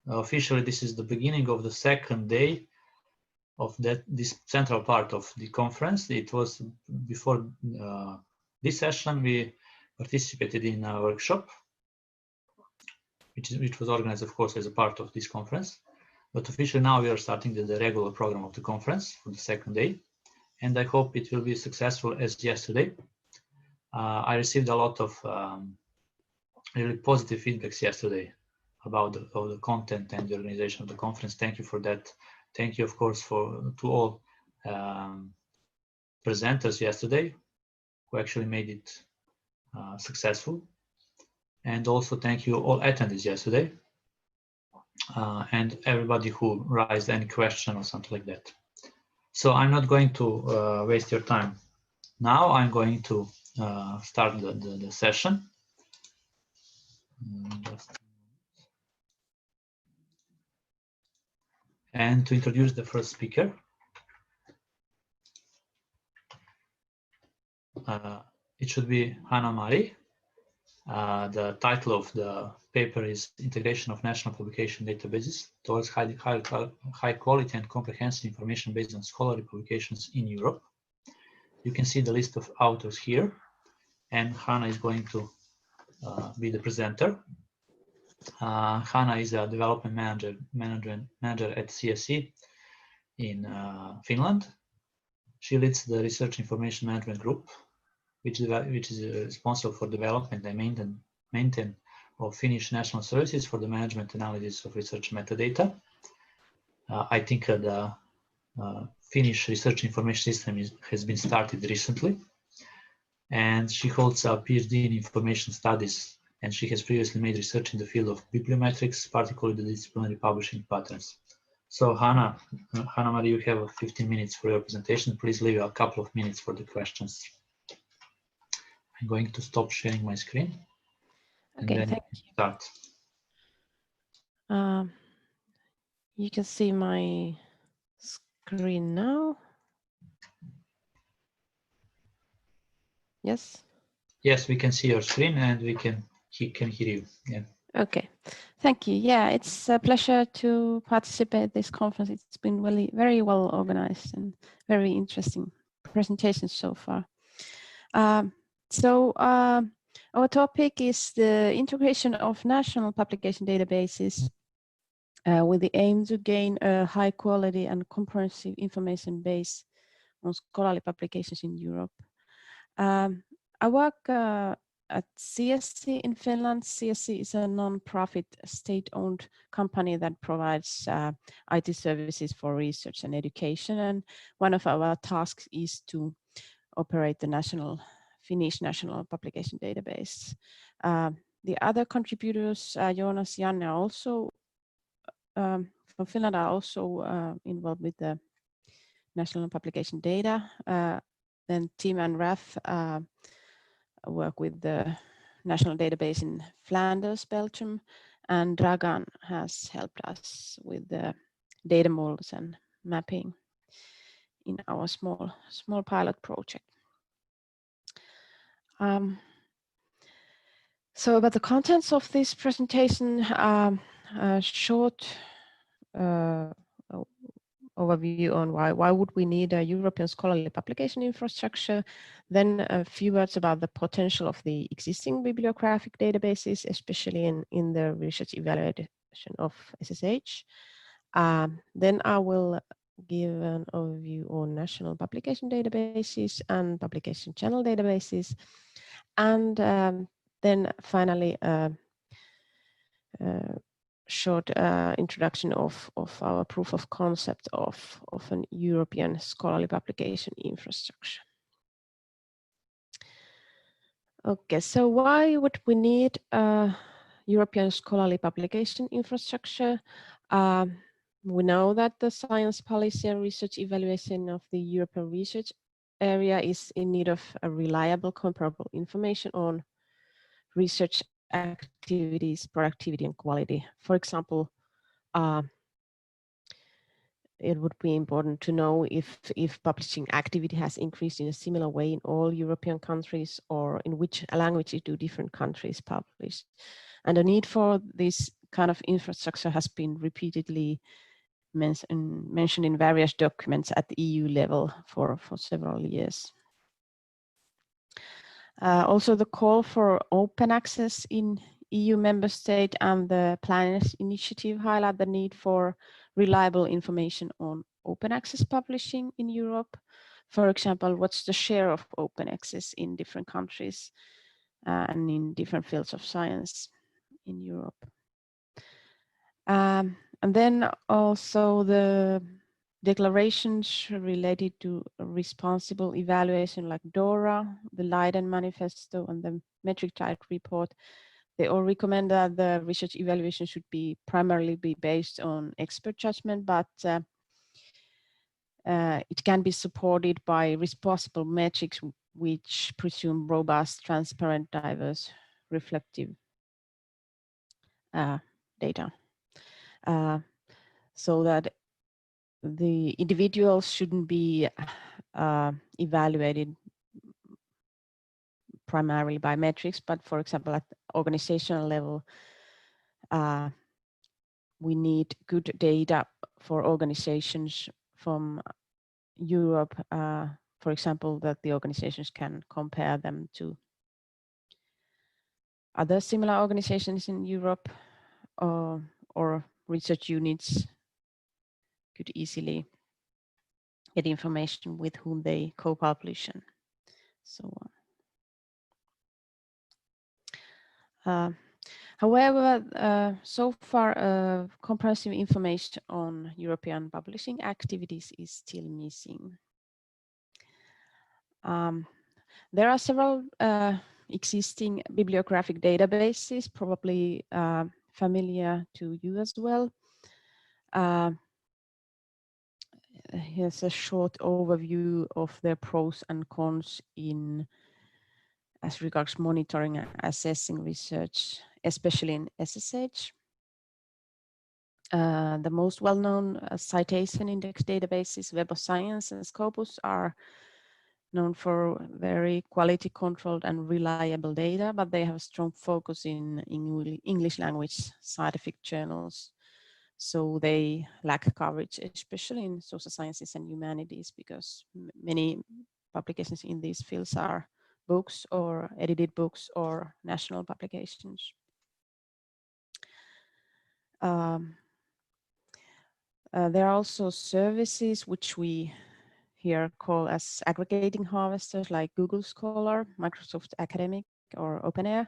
officially this is the beginning of the second day of this central part of the conference. It was before this session we participated in a workshop, which was organized, of course, as a part of this conference. But officially now we are starting the regular program of the conference for the second day, and I hope it will be successful as yesterday. I received a lot of really positive feedbacks yesterday about the content and the organization of the conference. Thank you for that. Thank you, of course, to all presenters yesterday who actually made it successful. And also thank you all attendees yesterday and everybody who raised any question or something like that. So I'm not going to waste your time. Now I'm going to start the session. And to introduce the first speaker, it should be Hanna-Mari. The title of the paper is Integration of National Publication Databases towards high quality and comprehensive information based on scholarly publications in Europe. You can see the list of authors here, and Hanna is going to be the presenter. Hanna is a development manager at CSE in Finland. She leads the Research Information Management Group, which is responsible for development and maintenance of Finnish national services for the management analysis of research metadata. I think the Finnish research information system has been started recently, and she holds a PhD in information studies, and she has previously made research in the field of bibliometrics, particularly the disciplinary publishing patterns. So Hanna-Mari, you have 15 minutes for your presentation. Please leave a couple of minutes for the questions. I'm going to stop sharing my screen. Okay, and then start. You can see my screen now. Yes? Yes, we can see your screen and we can hear you. Yeah. Okay, thank you. Yeah, it's a pleasure to participate in this conference. It's been really very well organized and very interesting presentations so far. Our topic is the integration of national publication databases with the aim to gain a high quality and comprehensive information base on scholarly publications in Europe. I work at CSE in Finland. CSE is a non-profit state-owned company that provides IT services for research and education. And one of our tasks is to operate the Finnish national publication database. The other contributors, Jonas, Janne, are also from Finland, are also involved with the national publication data. Then Tim and Raf work with the national database in Flanders, Belgium, and Dragan has helped us with the data models and mapping in our small pilot project. So about the contents of this presentation, a short overview on why would we need a European scholarly publication infrastructure, then a few words about the potential of the existing bibliographic databases, especially in the research evaluation of SSH. Then I will give an overview on national publication databases and publication channel databases, and then finally short introduction of our proof of concept of an European scholarly publication infrastructure. Okay, so why would we need a European scholarly publication infrastructure? We know that the science policy and research evaluation of the European research area is in need of a reliable, comparable information on research activities, productivity, and quality. For example, it would be important to know if publishing activity has increased in a similar way in all European countries, or in which languages do different countries publish. And the need for this kind of infrastructure has been repeatedly mentioned in various documents at the EU level for several years. Also, the call for open access in EU member state and the Planners Initiative highlight the need for reliable information on open access publishing in Europe. For example, what's the share of open access in different countries and in different fields of science in Europe. And then also the declarations related to responsible evaluation like DORA, the Leiden Manifesto and the Metric Type Report, they all recommend that the research evaluation should be primarily be based on expert judgment, but it can be supported by responsible metrics which presume robust, transparent, diverse, reflective data. So that the individuals shouldn't be evaluated primarily by metrics, but for example, at organizational level, we need good data for organizations from Europe, for example, that the organizations can compare them to other similar organizations in Europe, or research units could easily get information with whom they co-publish and so on. However, so far, comprehensive information on European publishing activities is still missing. There are several existing bibliographic databases, probably familiar to you as well. Here's a short overview of their pros and cons in as regards monitoring and assessing research, especially in SSH. The most well-known citation index databases, Web of Science and Scopus, are known for very quality controlled and reliable data, but they have a strong focus in English language scientific journals. So they lack coverage, especially in social sciences and humanities, because many publications in these fields are books or edited books or national publications. There are also services which we here call as aggregating harvesters, like Google Scholar, Microsoft Academic, or OpenAir,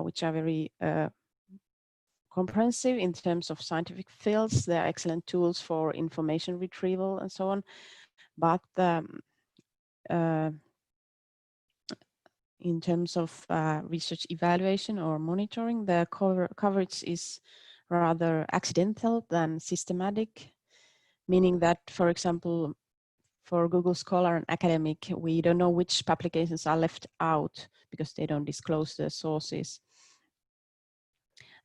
which are very comprehensive in terms of scientific fields. They are excellent tools for information retrieval and so on. But in terms of research evaluation or monitoring, the coverage is rather accidental than systematic, meaning that, for example, for Google Scholar and Academic, we don't know which publications are left out because they don't disclose the sources.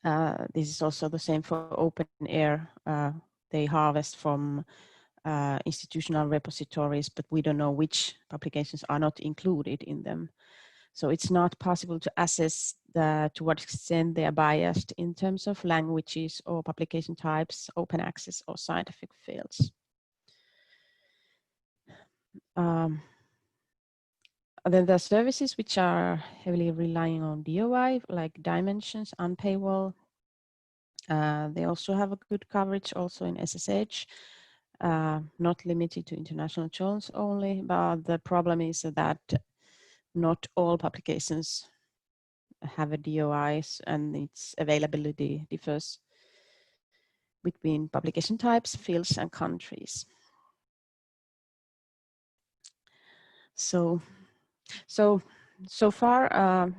This is also the same for OpenAir. They harvest from institutional repositories, but we don't know which publications are not included in them. So it's not possible to assess to what extent they are biased in terms of languages or publication types, open access or scientific fields. Then there are services which are heavily relying on DOI, like Dimensions and Paywall. They also have a good coverage also in SSH, not limited to international journals only, but the problem is that not all publications have a DOIs and its availability differs between publication types, fields, and countries. So far,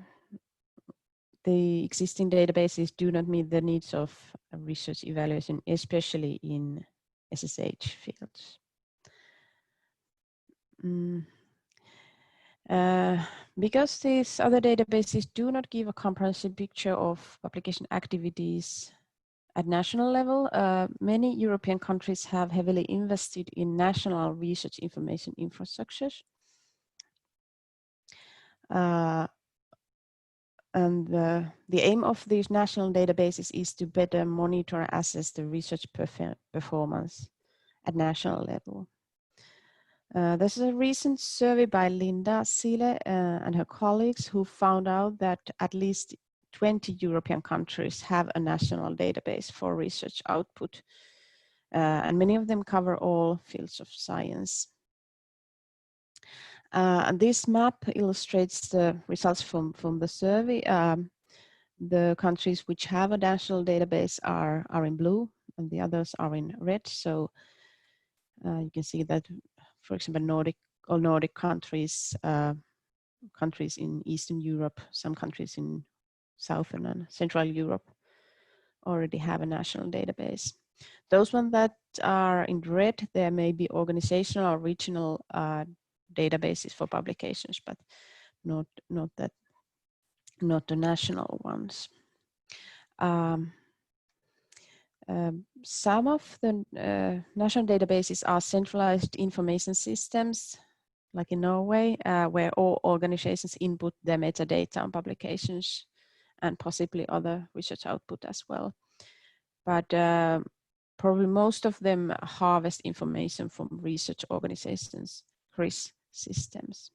the existing databases do not meet the needs of research evaluation, especially in SSH fields. Because these other databases do not give a comprehensive picture of publication activities at national level, many European countries have heavily invested in national research information infrastructures. And the aim of these national databases is to better monitor and assess the research performance at national level. This is a recent survey by Linda Seele and her colleagues who found out that at least 20 European countries have a national database for research output, and many of them cover all fields of science. And this map illustrates the results from the survey. The countries which have a national database are in blue and the others are in red. So you can see that, for example, Nordic countries, countries in Eastern Europe, some countries in Southern and Central Europe already have a national database. Those ones that are in red, there may be organizational or regional databases for publications, but not the national ones. Some of the national databases are centralized information systems, like in Norway, where all organizations input their metadata on publications and possibly other research output as well. But probably most of them harvest information from research organizations, CRIS systems.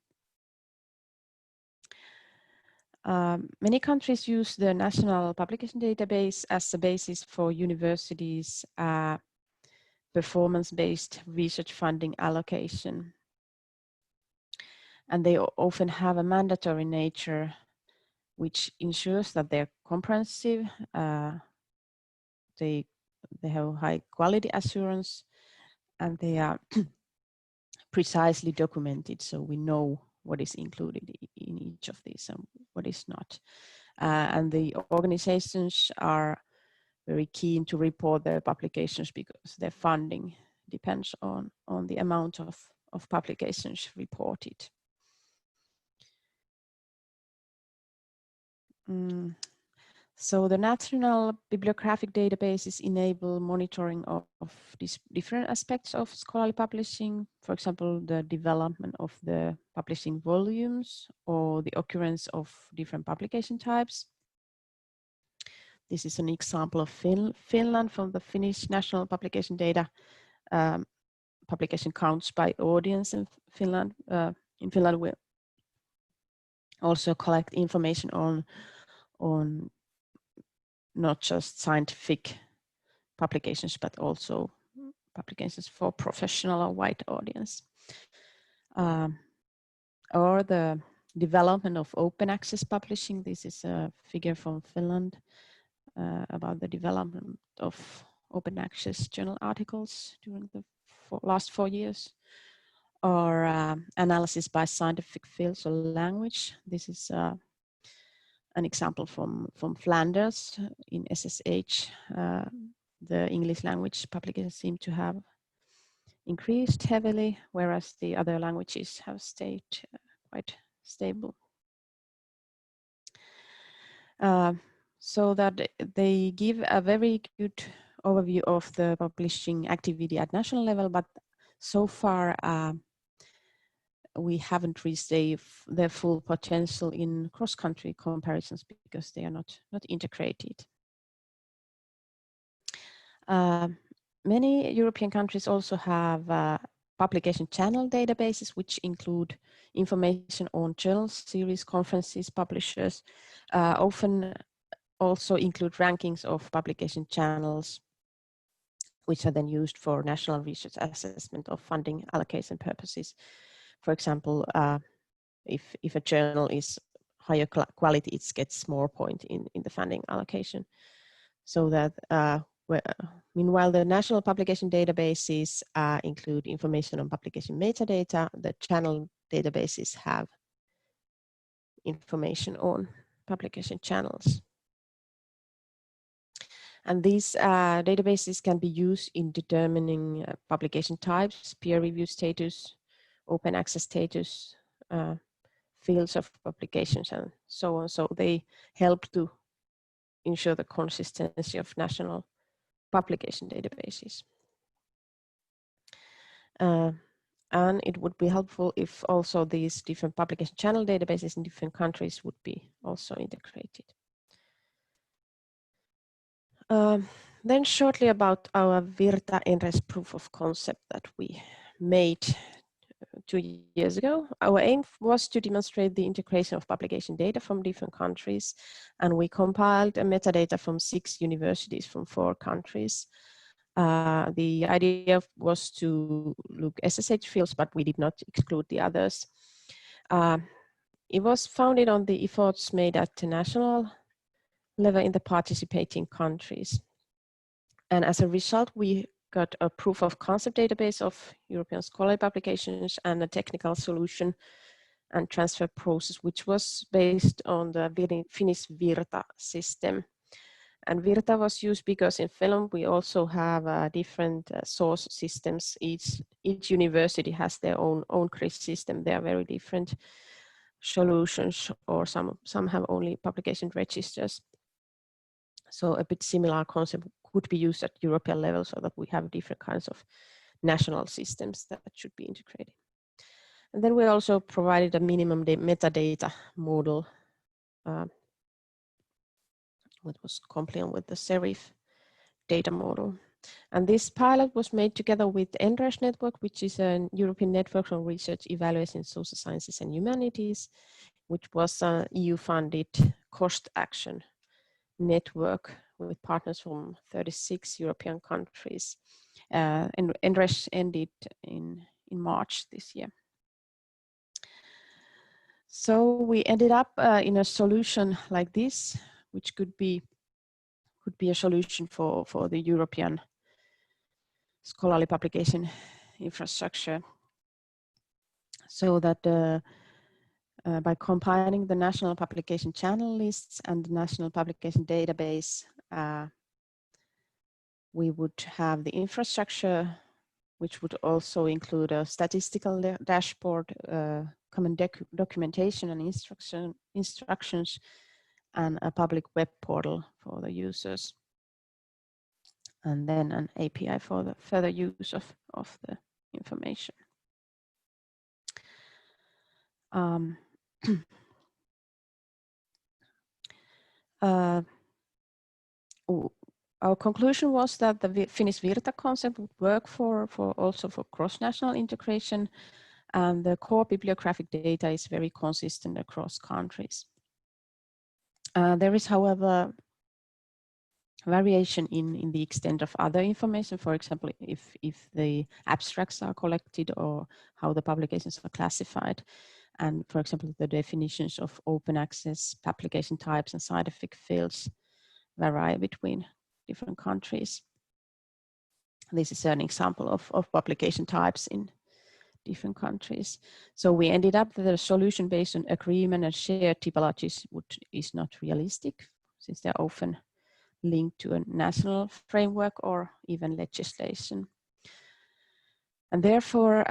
Many countries use the National Publication Database as the basis for universities' performance-based research funding allocation. And they often have a mandatory nature, which ensures that they're comprehensive, they have high quality assurance, and they are precisely documented, so we know what is included in each of these and what is not. And the organizations are very keen to report their publications because their funding depends on the amount of publications reported. So the national bibliographic databases enable monitoring of these different aspects of scholarly publishing, for example, the development of the publishing volumes or the occurrence of different publication types. This is an example of Finland from the Finnish national publication data. Publication counts by audience in Finland. In Finland, we also collect information on not just scientific publications, but also publications for professional or wide audience. Or the development of open access publishing. This is a figure from Finland about the development of open access journal articles during the last 4 years. Or analysis by scientific fields or language. This is an example from Flanders in SSH. The English language publications seem to have increased heavily, whereas the other languages have stayed quite stable. So that they give a very good overview of the publishing activity at national level, but so far we haven't reached their full potential in cross-country comparisons because they are not integrated. Many European countries also have publication channel databases, which include information on journals, series, conferences, publishers, often also include rankings of publication channels, which are then used for national research assessment of funding allocation purposes. For example, if a journal is higher quality, it gets more point in the funding allocation. So that meanwhile, the national publication databases include information on publication metadata. The channel databases have information on publication channels. And these databases can be used in determining publication types, peer review status, open access status, fields of publications, and so on. So they help to ensure the consistency of national publication databases. And it would be helpful if also these different publication channel databases in different countries would be also integrated. Then shortly about our Virta-NRES proof of concept that we made 2 years ago. Our aim was to demonstrate the integration of publication data from different countries, and we compiled a metadata from 6 universities from 4 countries. The idea was to look SSH fields, but we did not exclude the others. It was founded on the efforts made at the national level in the participating countries. And as a result, we got a proof of concept database of European scholarly publications and a technical solution and transfer process, which was based on the Finnish Virta system. And Virta was used because in Finland we also have different source systems. Each university has their own CRIS system. They are very different solutions, or some have only publication registers. So a bit similar concept could be used at European level, so that we have different kinds of national systems that should be integrated. And then we also provided a minimum metadata model which was compliant with the Serif data model. And this pilot was made together with NRES Network, which is a European network on research evaluation in social sciences and humanities, which was an EU-funded cost action network with partners from 36 European countries. And NRES ended in March this year. So we ended up in a solution like this, which could be a solution for the European scholarly publication infrastructure, so that by combining the national publication channel lists and the national publication database, we would have the infrastructure, which would also include a statistical dashboard, common documentation and instructions, and a public web portal for the users, and then an API for the further use of the information. Our conclusion was that the Finnish Virta concept would work also for cross-national integration, and the core bibliographic data is very consistent across countries. There is, however, variation in the extent of other information. For example, if the abstracts are collected or how the publications are classified. And for example, the definitions of open access, publication types, and scientific fields vary between different countries. This is an example of publication types in different countries. So we ended up that a solution based on agreement and shared typologies is not realistic, since they're often linked to a national framework or even legislation. And therefore,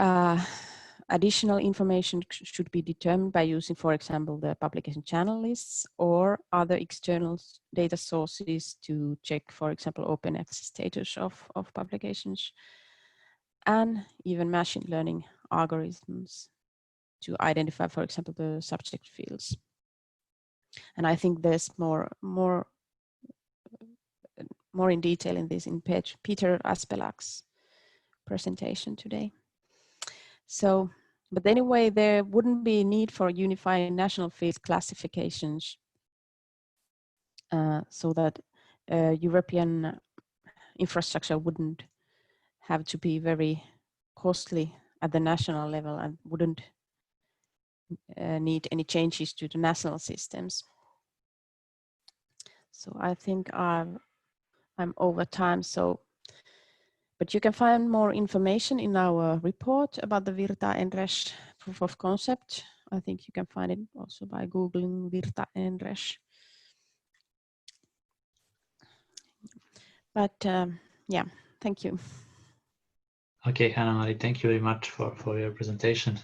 additional information should be determined by using, for example, the publication channel lists or other external data sources to check, for example, open access status of publications, and even machine learning algorithms to identify, for example, the subject fields. And I think there's more in detail in this in Peter Aspeslagh's presentation today. So, but anyway, there wouldn't be a need for unifying national field classifications so that European infrastructure wouldn't have to be very costly at the national level and wouldn't need any changes to the national systems. So I think I'm over time. So, but you can find more information in our report about the Virta-NRES proof of concept. I think you can find it also by Googling Virta-NRES. But yeah, thank you. Okay, Hanna-Mari, thank you very much for your presentation.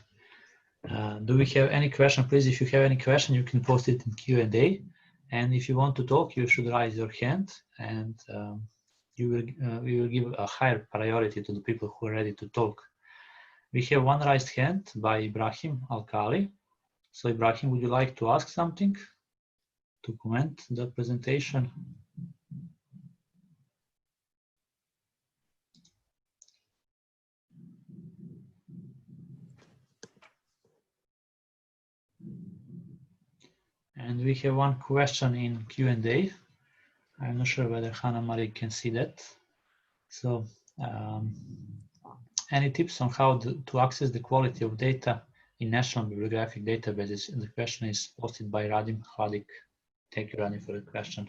Do we have any question? Please, if you have any question, you can post it in Q&A. And if you want to talk, you should raise your hand, and we will give a higher priority to the people who are ready to talk. We have one raised hand by Ibrahim Al-Khali. So Ibrahim, would you like to ask something to comment the presentation? And we have one question in Q&A. I'm not sure whether Hanna-Mari can see that. So any tips on how to access the quality of data in national bibliographic databases? And the question is posted by Radim Hladik. Thank you, Radim, for the question.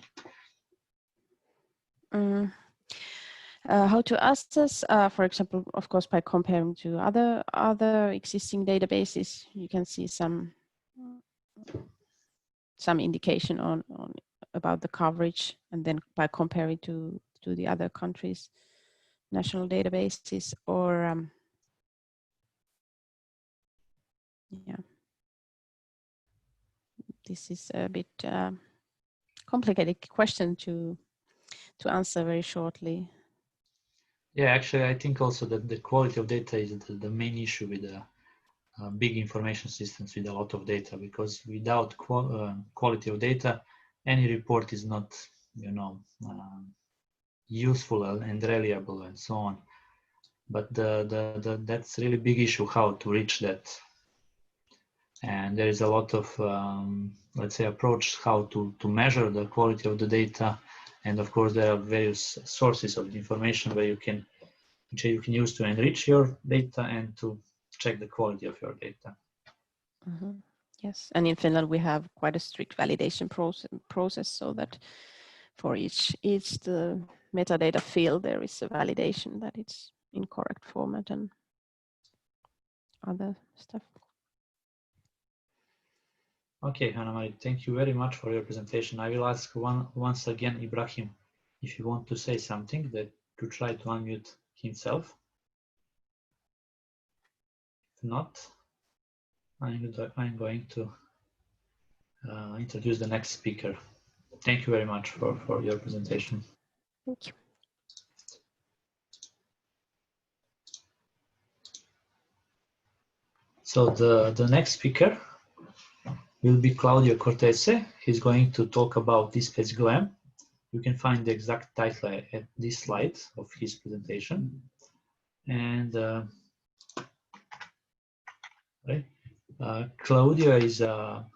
How to access, for example, of course, by comparing to other existing databases, you can see some indication on about the coverage, and then by comparing to the other countries' national databases, or yeah, this is a bit complicated question to answer very shortly. Yeah, actually, I think also that the quality of data is the main issue with the big information systems with a lot of data, because without quality of data, any report is not, you know, useful and reliable and so on. But that's really big issue how to reach that. And there is a lot of, let's say, approach how to measure the quality of the data. And of course, there are various sources of information where you can use to enrich your data and to check the quality of your data. Mm-hmm. Yes, and in Finland we have quite a strict validation process, so that for each the metadata field there is a validation that it's in correct format and other stuff. Okay, Hanna-Mari, thank you very much for your presentation. I will ask once again Ibrahim if you want to say something, that to try to unmute himself. If not, I'm going to introduce the next speaker. Thank you very much for your presentation. Thank you. So the next speaker will be Claudio Cortese. He's going to talk about DSpace-GLAM. You can find the exact title at this slide of his presentation. And Claudio is a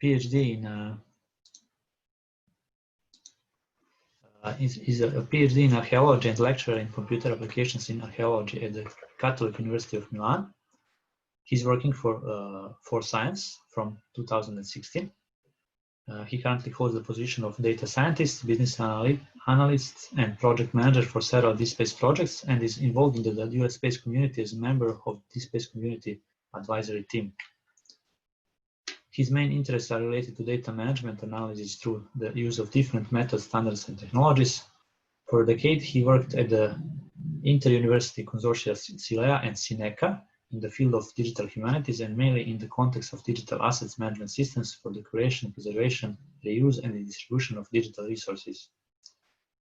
PhD in PhD in archaeology and lecturer in computer applications in archaeology at the Catholic University of Milan. He's working for Science from 2016. He currently holds the position of data scientist, business analyst, and project manager for several DSpace projects, and is involved in the US space community as a member of the DSpace community advisory team. His main interests are related to data management analysis through the use of different methods, standards, and technologies. For a decade, he worked at the inter-university consortia SILEA and SINECA in the field of digital humanities, and mainly in the context of digital assets management systems for the creation, preservation, reuse, and the distribution of digital resources.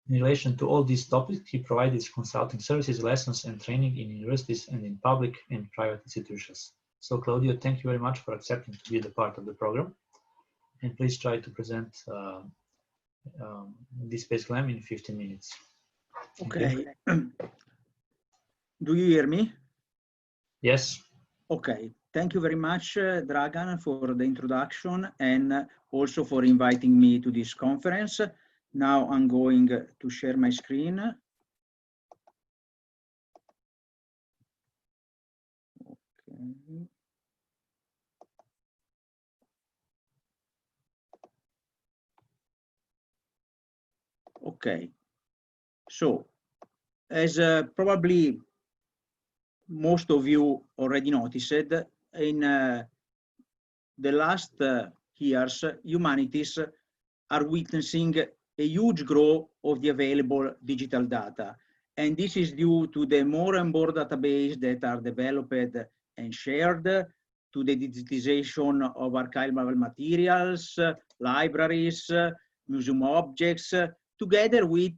In relation to all these topics, he provided consulting services, lessons, and training in universities and in public and private institutions. So, Claudio, thank you very much for accepting to be the part of the program. And please try to present DSpace-GLAM in 15 minutes. Okay. Do you hear me? Yes. Okay. Thank you very much, Dragan, for the introduction and also for inviting me to this conference. Now I'm going to share my screen. Okay. Okay. So, as probably most of you already noticed, in the last years, humanities are witnessing a huge growth of the available digital data. And this is due to the more and more databases that are developed and shared, to the digitization of archival materials, libraries, museum objects, together with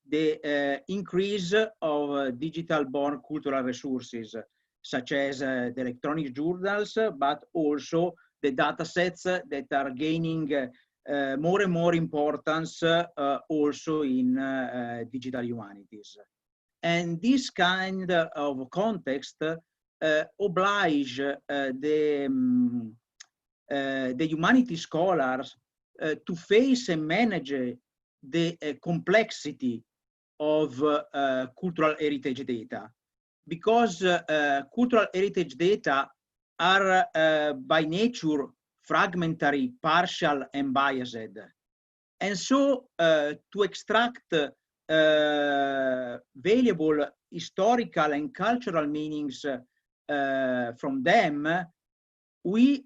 the increase of digital-born cultural resources, such as the electronic journals, but also the data sets that are gaining more and more importance also in digital humanities. And this kind of context oblige the humanities scholars to face and manage the complexity of cultural heritage data, because cultural heritage data are by nature fragmentary, partial, and biased. And so to extract valuable historical and cultural meanings from them, we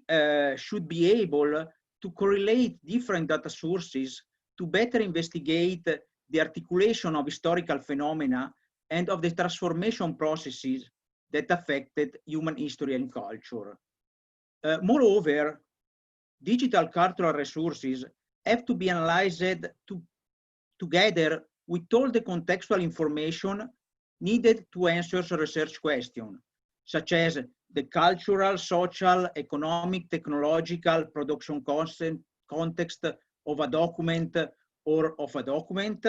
should be able to correlate different data sources to better investigate the articulation of historical phenomena and of the transformation processes that affected human history and culture. Moreover, digital cultural resources have to be analyzed together with all the contextual information needed to answer research questions, such as the cultural, social, economic, technological, production context of a document or of a document,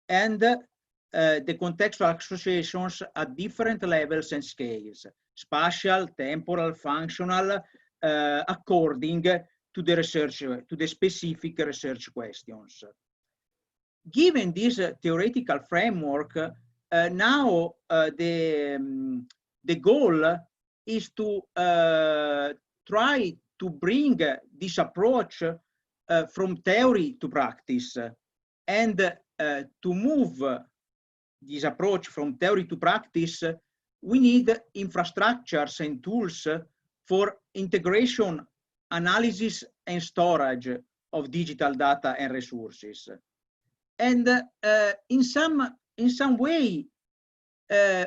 and the contextual associations at different levels and scales, spatial, temporal, functional, according to the research, to the specific research questions. Given this theoretical framework, now the goal is to try to bring this approach from theory to practice, and to move this approach from theory to practice, we need infrastructures and tools for integration, analysis, and storage of digital data and resources. And in some way,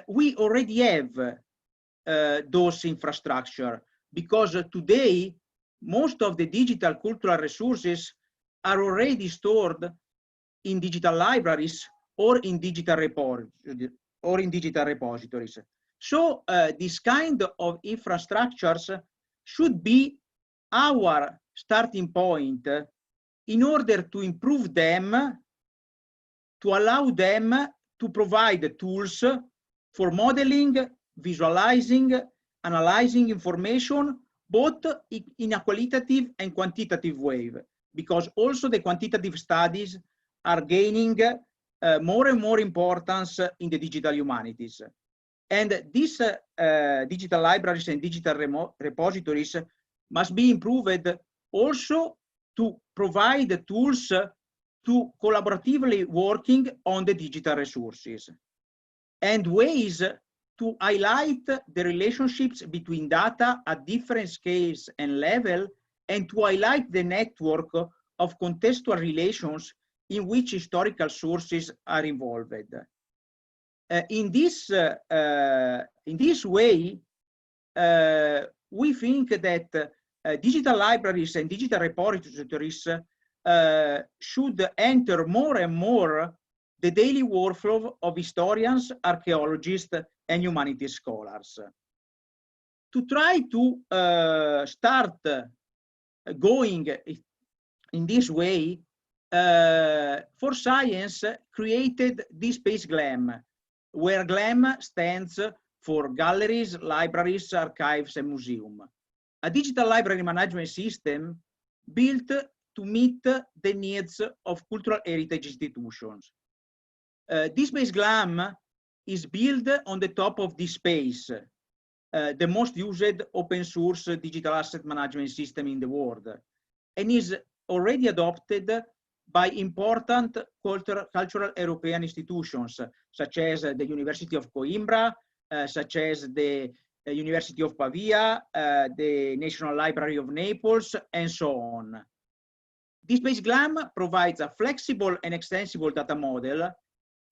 we already have those infrastructure, because today most of the digital cultural resources are already stored in digital libraries or in digital repositories. So this kind of infrastructures should be our starting point in order to improve them, to allow them to provide tools for modeling, visualizing, analyzing information, both in a qualitative and quantitative way, because also the quantitative studies are gaining more and more importance in the digital humanities. And these digital libraries and digital repositories must be improved also to provide tools to collaboratively working on the digital resources, and ways to highlight the relationships between data at different scales and level, and to highlight the network of contextual relations in which historical sources are involved. In this way, we think that digital libraries and digital repositories should enter more and more the daily workflow of historians, archaeologists, and humanities scholars. To try to start going in this way, For Science created DSpace-GLAM, where GLAM stands for Galleries, Libraries, Archives, and Museums, a digital library management system built to meet the needs of cultural heritage institutions. DSpace-GLAM is built on the top of DSpace, the most used open source digital asset management system in the world, and is already adopted by important cultural European institutions, such as the University of Coimbra, such as the University of Pavia, the National Library of Naples, and so on. DSpace-GLAM provides a flexible and extensible data model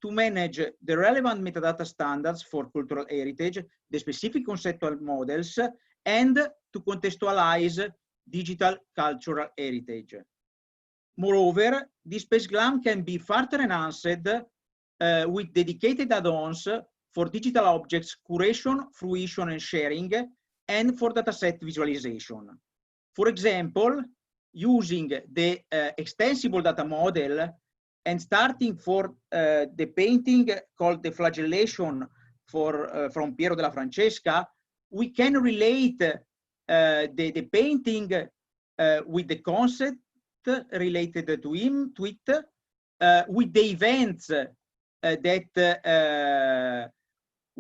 to manage the relevant metadata standards for cultural heritage, the specific conceptual models, and to contextualize digital cultural heritage. Moreover, DSpace-GLAM can be further enhanced with dedicated add-ons for digital objects curation, fruition, and sharing, and for dataset visualization. For example, using the extensible data model and starting for the painting called The Flagellation from Piero della Francesca, we can relate the painting with the concept related to him, to it, with the events that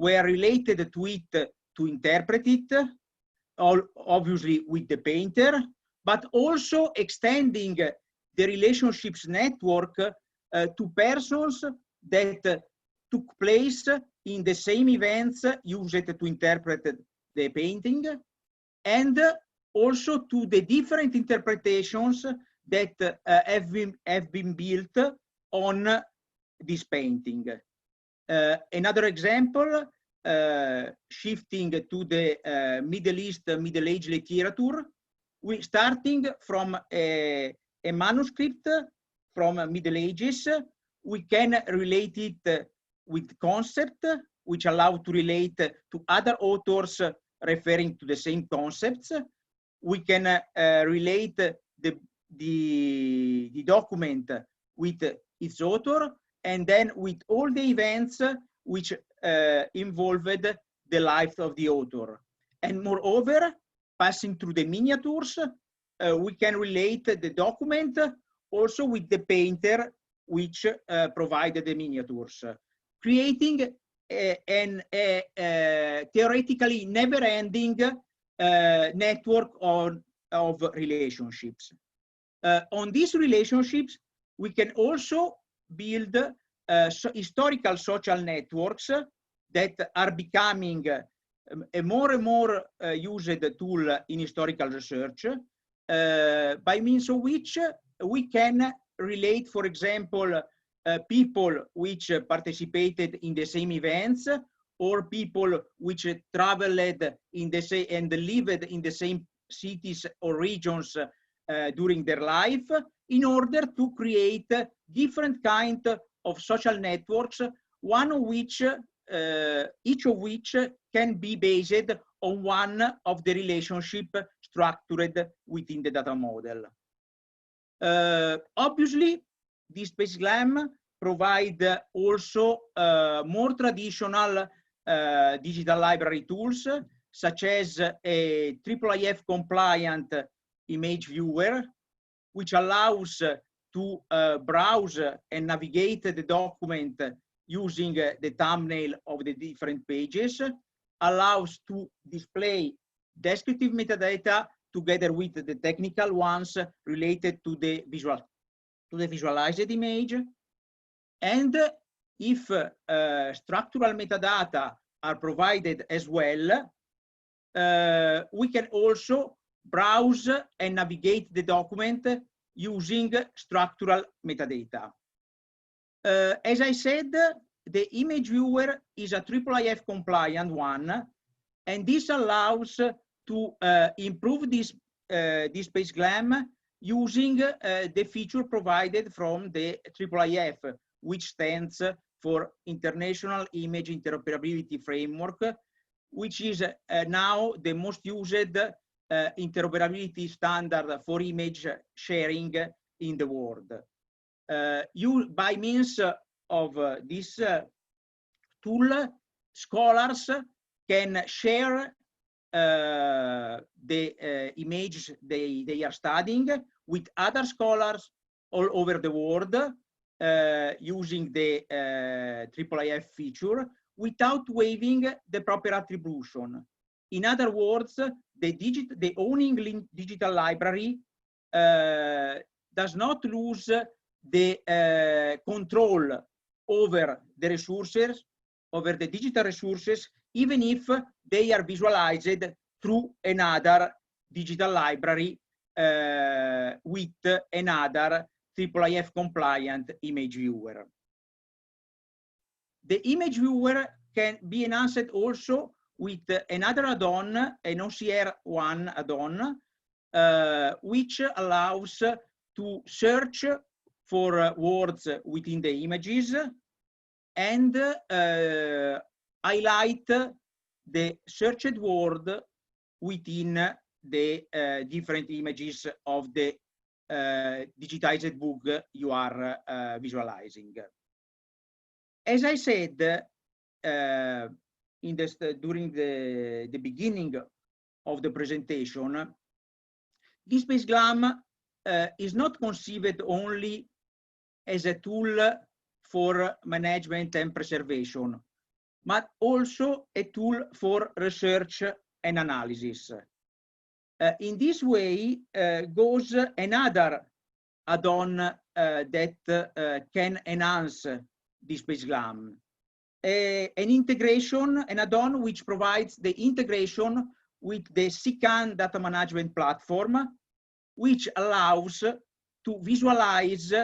were related to it to interpret it, obviously with the painter, but also extending the relationships network to persons that took place in the same events used to interpret the painting, and also to the different interpretations that have been built on this painting. Another example, shifting to the Middle East, Middle Age literature, we starting from a manuscript from Middle Ages, we can relate it with concept, which allow to relate to other authors referring to the same concepts. We can relate the document with its author, and then with all the events which involved the life of the author. And moreover, passing through the miniatures, we can relate the document also with the painter which provided the miniatures, creating a theoretically never-ending network of relationships. On these relationships, we can also build historical social networks that are becoming a more and more used tool in historical research, by means of which we can relate, for example, people which participated in the same events, or people which traveled in the same and lived in the same cities or regions during their life, in order to create different kind of social networks, one of which, each of which can be based on one of the relationship structured within the data model. Obviously, DSpace-GLAM provide also more traditional digital library tools, such as a IIIF compliant image viewer, which allows to browse and navigate the document using the thumbnail of the different pages, allows to display descriptive metadata together with the technical ones related to the visualized image. And if structural metadata are provided as well, we can also browse and navigate the document using structural metadata. As I said, the image viewer is a IIIF compliant one, and this allows to improve this DSpace-GLAM using the feature provided from the IIIF, which stands for International Image Interoperability Framework, which is now the most used interoperability standard for image sharing in the world. By means of this tool, scholars can share the images they are studying with other scholars all over the world using the IIIF feature without waiving the proper attribution. In other words, the owning digital library does not lose the control over the resources, over the digital resources, even if they are visualized through another digital library with another IIIF compliant image viewer. The image viewer can be enhanced also with another add-on, an OCR1 add-on, which allows to search for words within the images and highlight the searched word within the different images of the digitized book you are visualizing. As I said during the beginning of the presentation, DSpace-GLAM is not conceived only as a tool for management and preservation, but also a tool for research and analysis. In this way goes another add-on that can enhance DSpace-GLAM. An add-on which provides the integration with the SICAN data management platform, which allows to visualize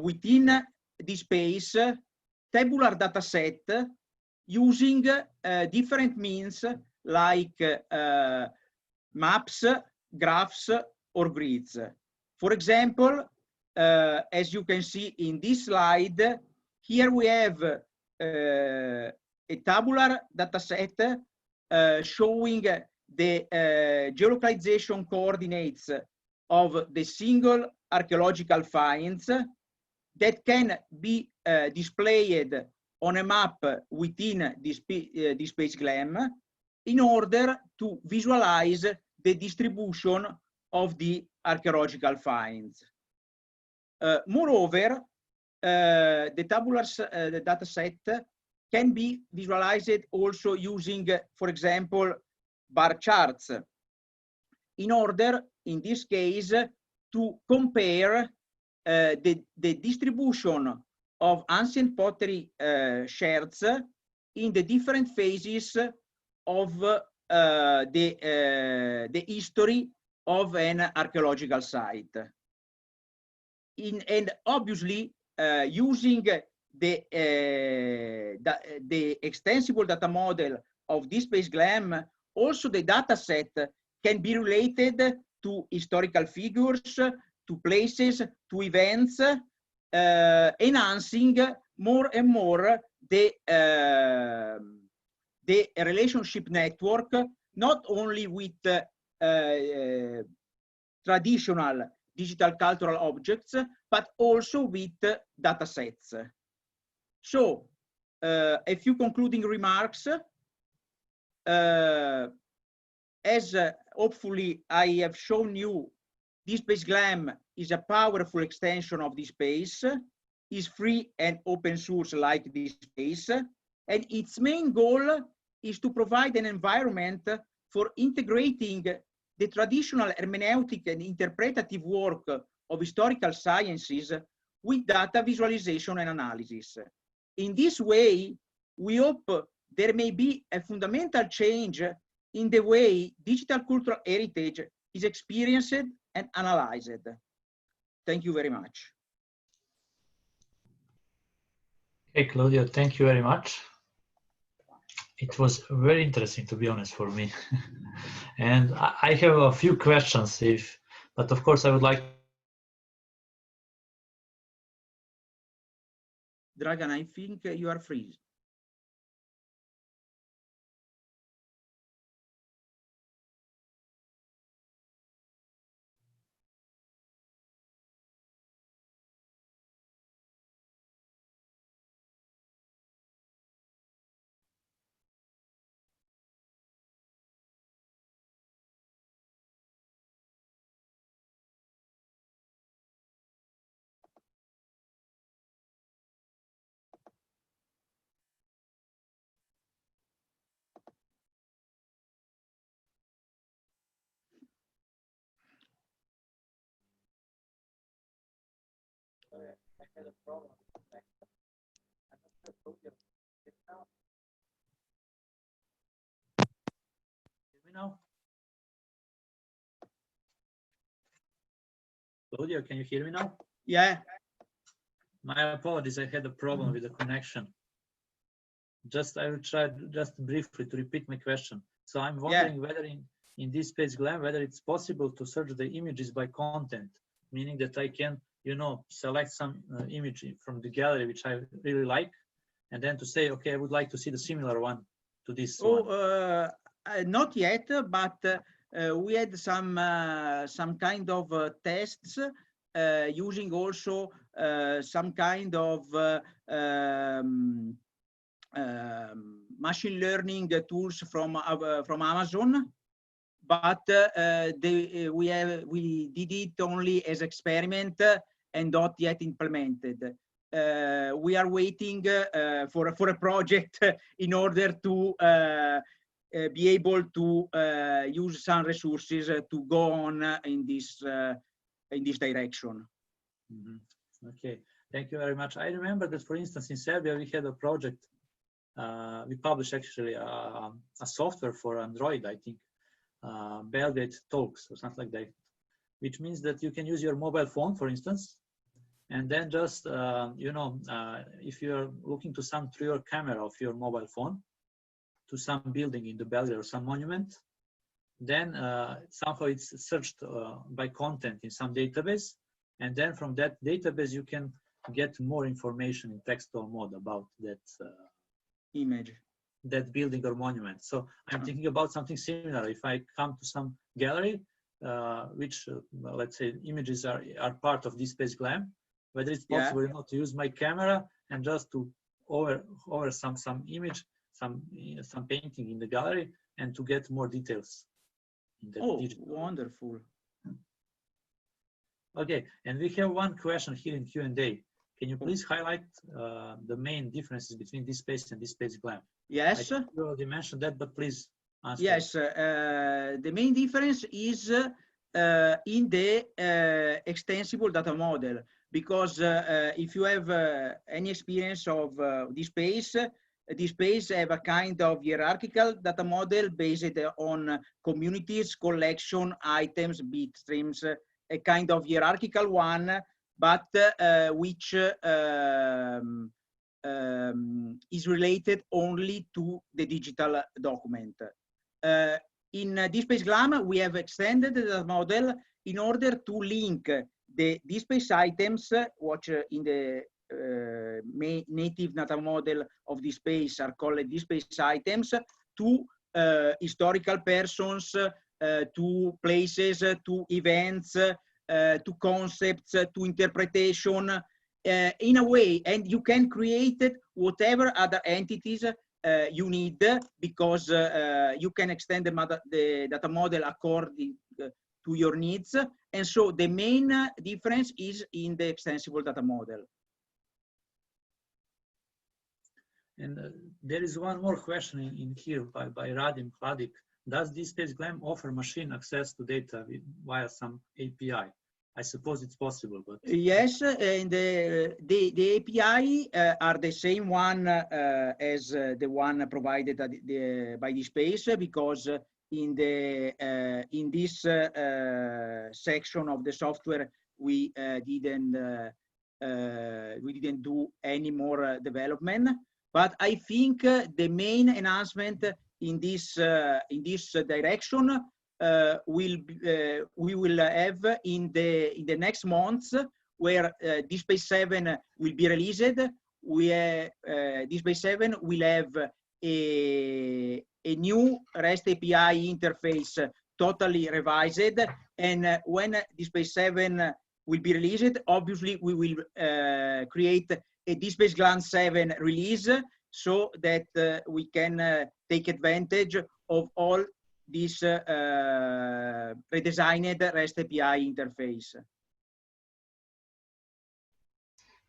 within DSpace tabular dataset using different means like maps, graphs, or grids. For example, as you can see in this slide, here we have a tabular dataset showing the geolocalization coordinates of the single archaeological finds that can be displayed on a map within DSpace-GLAM in order to visualize the distribution of the archaeological finds. Moreover, the tabular dataset can be visualized also using, for example, bar charts, in order, in this case, to compare the distribution of ancient pottery sherds in the different phases of the history of an archaeological site. And obviously, using the extensible data model of DSpace-GLAM, also the data set can be related to historical figures, to places, to events, enhancing more and more the relationship network, not only with traditional digital cultural objects, but also with data sets. So, a few concluding remarks. As hopefully I have shown you, DSpace-GLAM is a powerful extension of DSpace, is free and open source like DSpace, and its main goal is to provide an environment for integrating the traditional hermeneutic and interpretative work of historical sciences with data visualization and analysis. In this way, we hope there may be a fundamental change in the way digital cultural heritage is experienced and analyzed. Thank you very much. Hey, Claudio, thank you very much. It was very interesting, to be honest, for me. And I have a few questions, but of course I would like. Dragan, I think you are free. I had a problem. Hear me now? Claudio, can you hear me now? Yeah. My apologies, I had a problem with the connection. I will try just briefly to repeat my question. So I'm wondering whether in DSpace-GLAM, whether it's possible to search the images by content, meaning that I can, select some image from the gallery which I really like, and then to say, okay, I would like to see the similar one to this Oh, one? not yet, but we had some kind of tests using also some kind of machine learning tools from Amazon, but we did it only as experiment and not yet implemented. We are waiting for a project in order to be able to use some resources to go on in this direction. Mm-hmm. Okay, thank you very much. I remember that, for instance, in Serbia we had a project. We published actually a software for Android, I think, Belgrade Talks or something like that, which means that you can use your mobile phone, for instance, and then just if you're looking to some through your camera of your mobile phone to some building in the Belgrade or some monument, then somehow it's searched by content in some database, and then from that database you can get more information in textual mode about that image, that building or monument. So I'm thinking about something similar. If I come to some gallery, which let's say images are part of DSpace-GLAM, whether it's possible or not to use my camera and just to over some image, some painting in the gallery, and to get more details in the digital. Wonderful. Okay, and we have one question here in Q&A. Can you please highlight the main differences between DSpace and DSpace-GLAM? Yes. You already mentioned that, but please answer. Yes, the main difference is in the extensible data model, because if you have any experience of DSpace have a kind of hierarchical data model based on communities, collection, items, bit streams, a kind of hierarchical one, but which is related only to the digital document. In DSpace-GLAM, we have extended the model in order to link the DSpace items, which in the native data model of DSpace are called DSpace items, to historical persons, to places, to events, to concepts, to interpretation, in a way, and you can create whatever other entities you need, because you can extend the data model according to your needs. And so the main difference is in the extensible data model. And there is one more question in here by Radim Kladik. Does DSpace-GLAM offer machine access to data via some API? I suppose it's possible, but yes, and the API are the same one as the one provided by DSpace, because in this section of the software we didn't do any more development. But I think the main enhancement in this direction we will have in the next months, where DSpace 7 will be released. DSpace 7 will have a new REST API interface, totally revised, and when DSpace 7 will be released, obviously we will create a DSpace-GLAM 7 release, so that we can take advantage of all this redesigned REST API interface.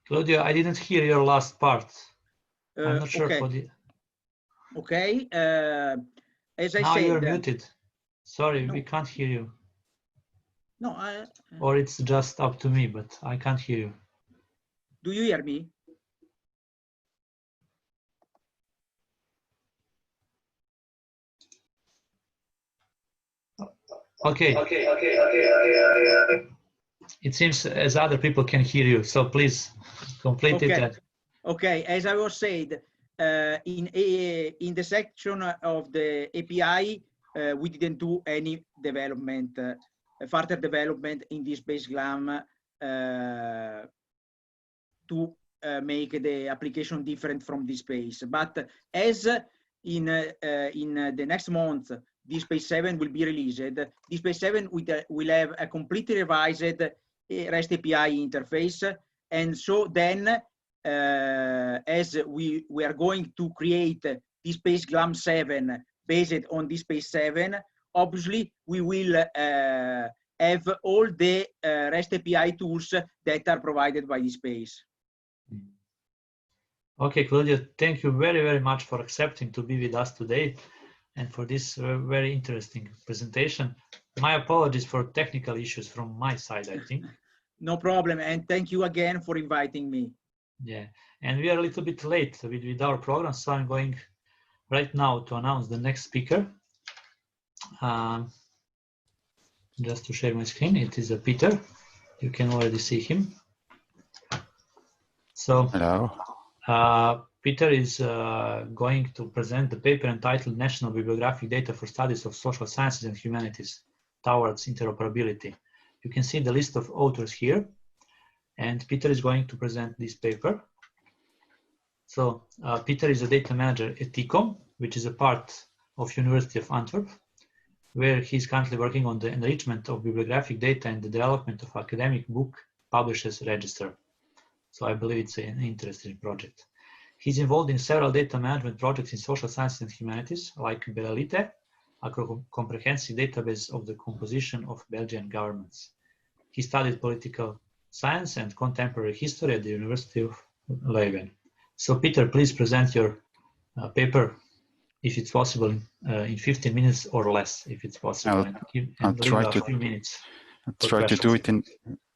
Claudio, I didn't hear your last part. I'm not sure okay. for the. Okay. As I now said, you're muted. Sorry, no. We can't hear you. No, or it's just up to me, but I can't hear you. Do you hear me? Okay. It seems as other people can hear you, so please complete it. Okay, as I was said, in the section of the API, we didn't do any development, further development in DSpace-GLAM to make the application different from DSpace. But as in the next month, DSpace-7 will be released. DSpace-7 will have a completely revised REST API interface. And so then, as we are going to create DSpace-GLAM 7 based on DSpace-7, obviously we will have all the REST API tools that are provided by DSpace. Okay, Claudio, thank you very, very much for accepting to be with us today and for this very interesting presentation. My apologies for technical issues from my side, I think. No problem, and thank you again for inviting me. Yeah, and we are a little bit late with our program, so I'm going right now to announce the next speaker. Just to share my screen, it is Peter. You can already see him. So, hello. Peter is going to present the paper entitled National Bibliographic Data for Studies of Social Sciences and Humanities Towards Interoperability. You can see the list of authors here, and Peter is going to present this paper. So, Peter is a data manager at ICOM, which is a part of University of Antwerp, where he's currently working on the enrichment of bibliographic data and the development of academic book publishers register. So I believe it's an interesting project. He's involved in several data management projects in social sciences and humanities, like Belelite, a comprehensive database of the composition of Belgian governments. He studied political science and contemporary history at the University of Leuven. So Peter, please present your paper, if it's possible, in 15 minutes or less, if it's possible. I'll try to, do it in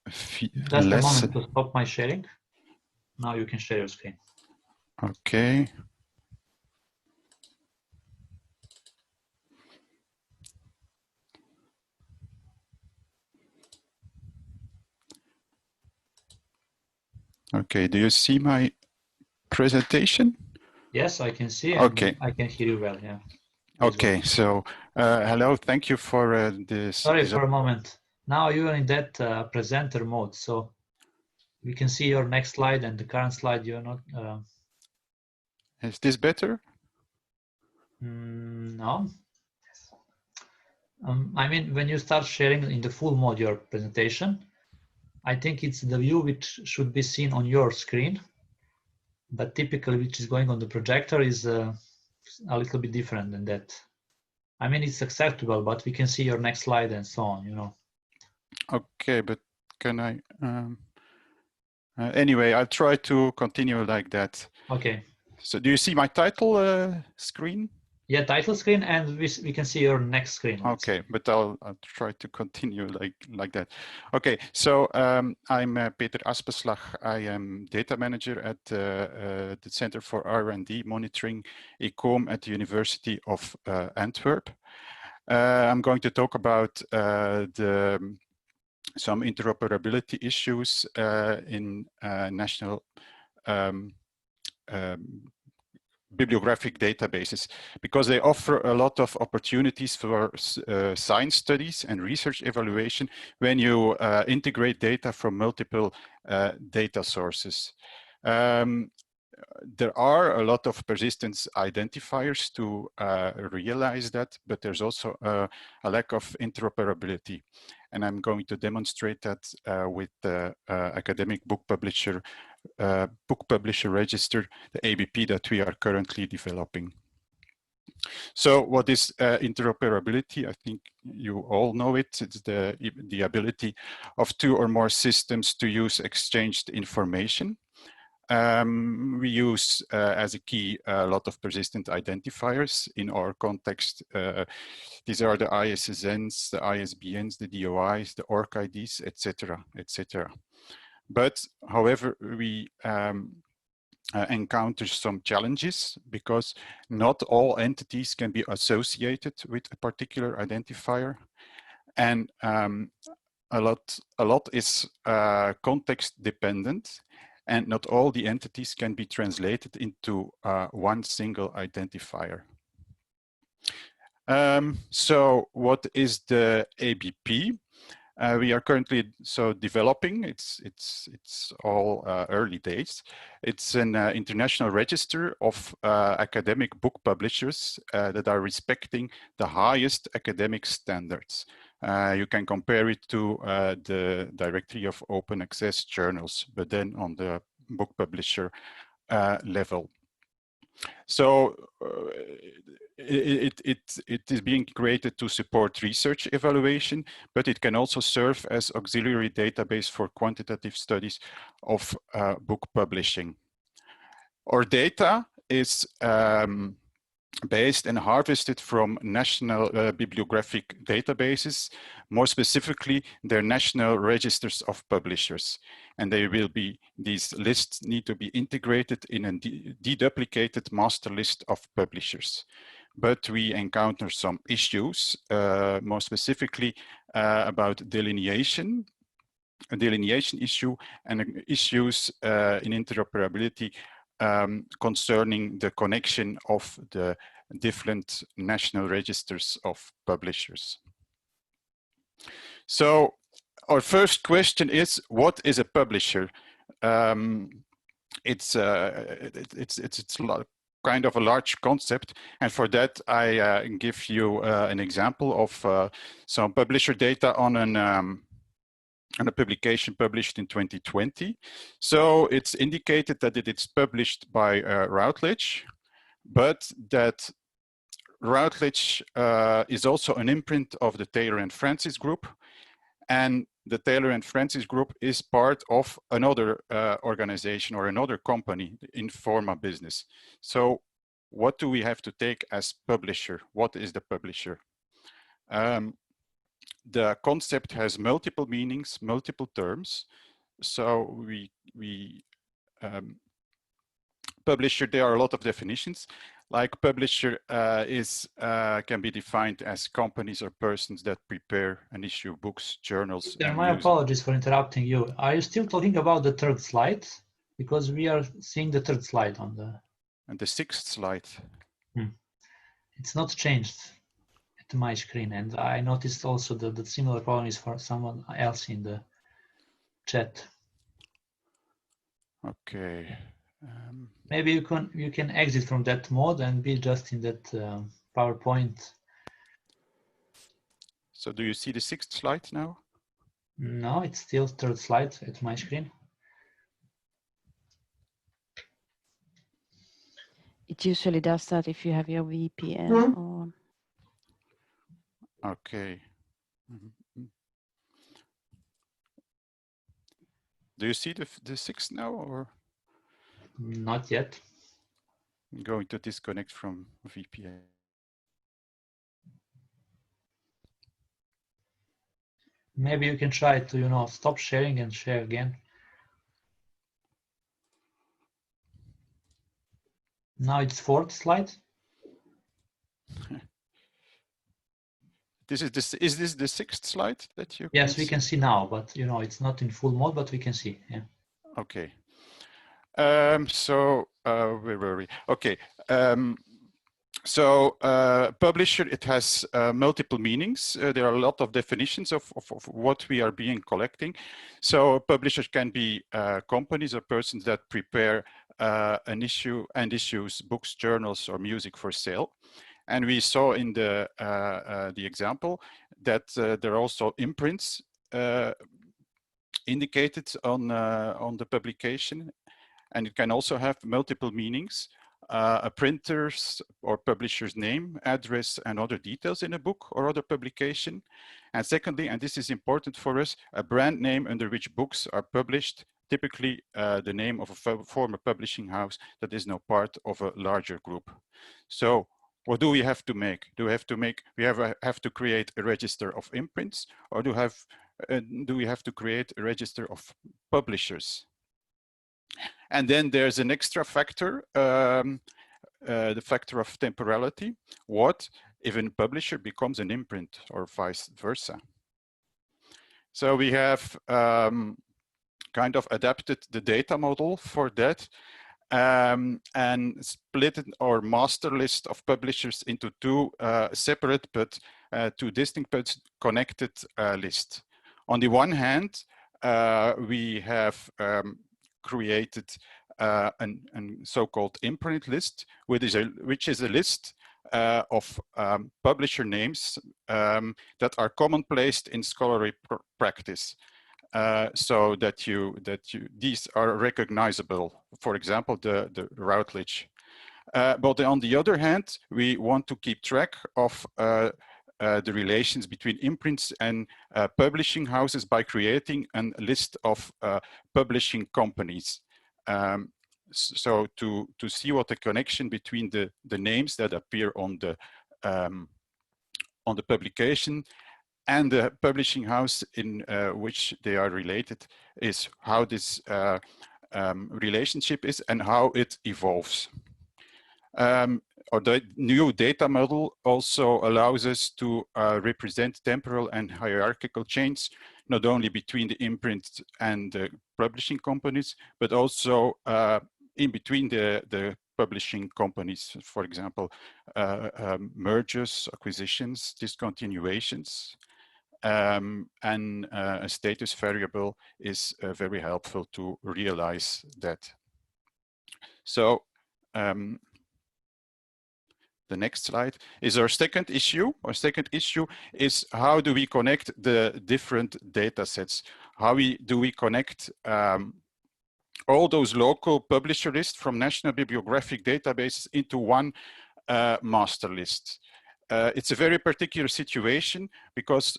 just a moment to stop my sharing. Now you can share your screen. Okay. Okay, do you see my presentation? Yes, I can see. Okay. I can hear you well, yeah. Okay, so hello, thank you for this. Sorry for a moment. Now you are in that presenter mode, so we can see your next slide and the current slide. You're not. Is this better? No. I mean, when you start sharing in the full mode your presentation, I think it's the view which should be seen on your screen, but typically which is going on the projector is a little bit different than that. I mean, it's acceptable, but we can see your next slide and so on, you know. Okay, but can I? Anyway, I'll try to continue like that. Okay. So do you see my title screen? Yeah, title screen, and we can see your next screen. Okay, but I'll try to continue like that. Okay, so I'm Peter Aspeslagh. I am data manager at the Center for R&D Monitoring, ICOM, at the University of Antwerp. I'm going to talk about some interoperability issues in national bibliographic databases, because they offer a lot of opportunities for science studies and research evaluation when you integrate data from multiple data sources. There are a lot of persistence identifiers to realize that, but there's also a lack of interoperability. And I'm going to demonstrate that with the academic book publisher register, the ABP, that we are currently developing. So what is interoperability? I think you all know it. It's the ability of two or more systems to use exchanged information. We use as a key a lot of persistent identifiers in our context. These are the ISSNs, the ISBNs, the DOIs, the ORC IDs, etc., etc. But however, we encounter some challenges because not all entities can be associated with a particular identifier, and a lot is context dependent. And not all the entities can be translated into one single identifier. So what is the ABP? We are currently developing. It's all early days. It's an international register of academic book publishers that are respecting the highest academic standards. You can compare it to the directory of open access journals, but then on the book publisher level. So it is being created to support research evaluation, but it can also serve as auxiliary database for quantitative studies of book publishing. Our data is based and harvested from national bibliographic databases, more specifically their national registers of publishers. And these lists need to be integrated in a deduplicated master list of publishers. But we encounter some issues, more specifically about delineation, a delineation issue, and issues in interoperability concerning the connection of the different national registers of publishers. So our first question is, what is a publisher? It's kind of a large concept, and for that I give you an example of some publisher data on a publication published in 2020. So it's indicated that it's published by Routledge, but that Routledge is also an imprint of the Taylor and Francis Group, and the Taylor and Francis Group is part of another organization or another company, Informa Business. So what do we have to take as publisher? What is the publisher? The concept has multiple meanings, multiple terms. So publisher, there are a lot of definitions. Like publisher can be defined as companies or persons that prepare and issue books, journals. My apologies for interrupting you. Are you still talking about the third slide? Because we are seeing the third slide on the... And the sixth slide. It's not changed at my screen, and I noticed also that the similar problem is for someone else in the chat. Okay. Maybe you can exit from that mode and be just in that PowerPoint. So do you see the sixth slide now? No, it's still third slide at my screen. It usually does that if you have your VPN on. Okay. Do you see the sixth now, or? Not yet. I'm going to disconnect from VPN. Maybe you can try to, stop sharing and share again. Now it's fourth slide. Is this the sixth slide that you? Yes, we can see now, but it's not in full mode, but we can see. Yeah. Okay. So where were we? Okay. Publisher, it has multiple meanings. There are a lot of definitions of what we are being collecting. So publishers can be companies or persons that prepare an issue and issues books, journals, or music for sale. And we saw in the example that there are also imprints indicated on the publication, and it can also have multiple meanings. A printer's or publisher's name, address, and other details in a book or other publication. And secondly, and this is important for us, a brand name under which books are published, typically the name of a former publishing house that is now part of a larger group. So what do we have to make? Do we have to create a register of imprints, or do we have to create a register of publishers? And then there's an extra factor, the factor of temporality. What if a publisher becomes an imprint, or vice versa? So we have kind of adapted the data model for that and split our master list of publishers into two separate but two distinct but connected lists. On the one hand, we have created a so-called imprint list, which is a list of publisher names that are commonplace in scholarly practice, so that these are recognizable. For example, the Routledge. But on the other hand, we want to keep track of the relations between imprints and publishing houses by creating a list of publishing companies. So to see what the connection between the names that appear on the publication and the publishing house in which they are related is, how this relationship is and how it evolves. Or the new data model also allows us to represent temporal and hierarchical chains, not only between the imprint and the publishing companies, but also in between the publishing companies. For example, mergers, acquisitions, discontinuations, and a status variable is very helpful to realize that. So, the next slide is our second issue. Our second issue is, how do we connect the different data sets? How do we connect all those local publisher lists from national bibliographic databases into one master list? It's a very particular situation because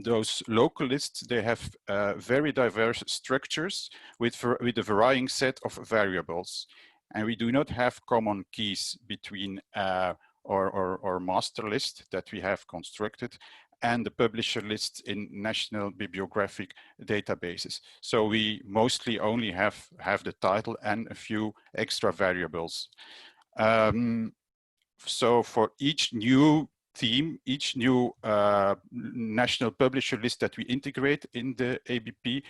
those local lists, they have very diverse structures with a varying set of variables. And we do not have common keys between our master list that we have constructed and the publisher lists in national bibliographic databases. So we mostly only have the title and a few extra variables. So for each new theme, each new national publisher list that we integrate in the ABP,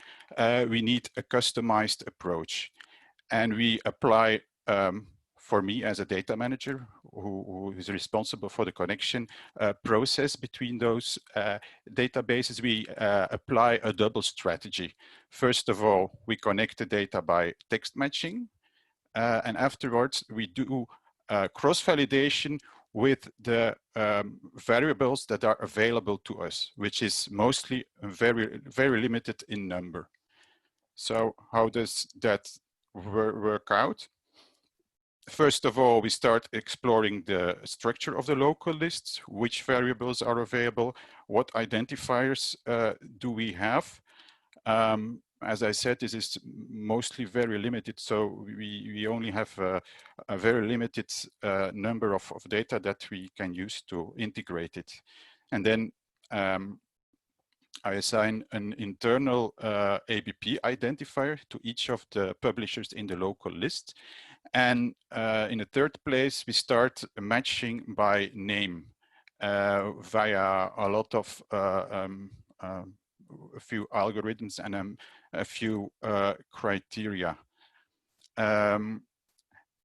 we need a customized approach. And we apply, for me as a data manager who is responsible for the connection process between those databases, we apply a double strategy. First of all, we connect the data by text matching, and afterwards we do cross-validation with the variables that are available to us, which is mostly very, very limited in number. So how does that work out? First of all, we start exploring the structure of the local lists, which variables are available, what identifiers do we have. As I said, this is mostly very limited, so we only have a very limited number of data that we can use to integrate it. And then I assign an internal ABP identifier to each of the publishers in the local list. And in the third place, we start matching by name via a lot of a few algorithms and a few criteria. When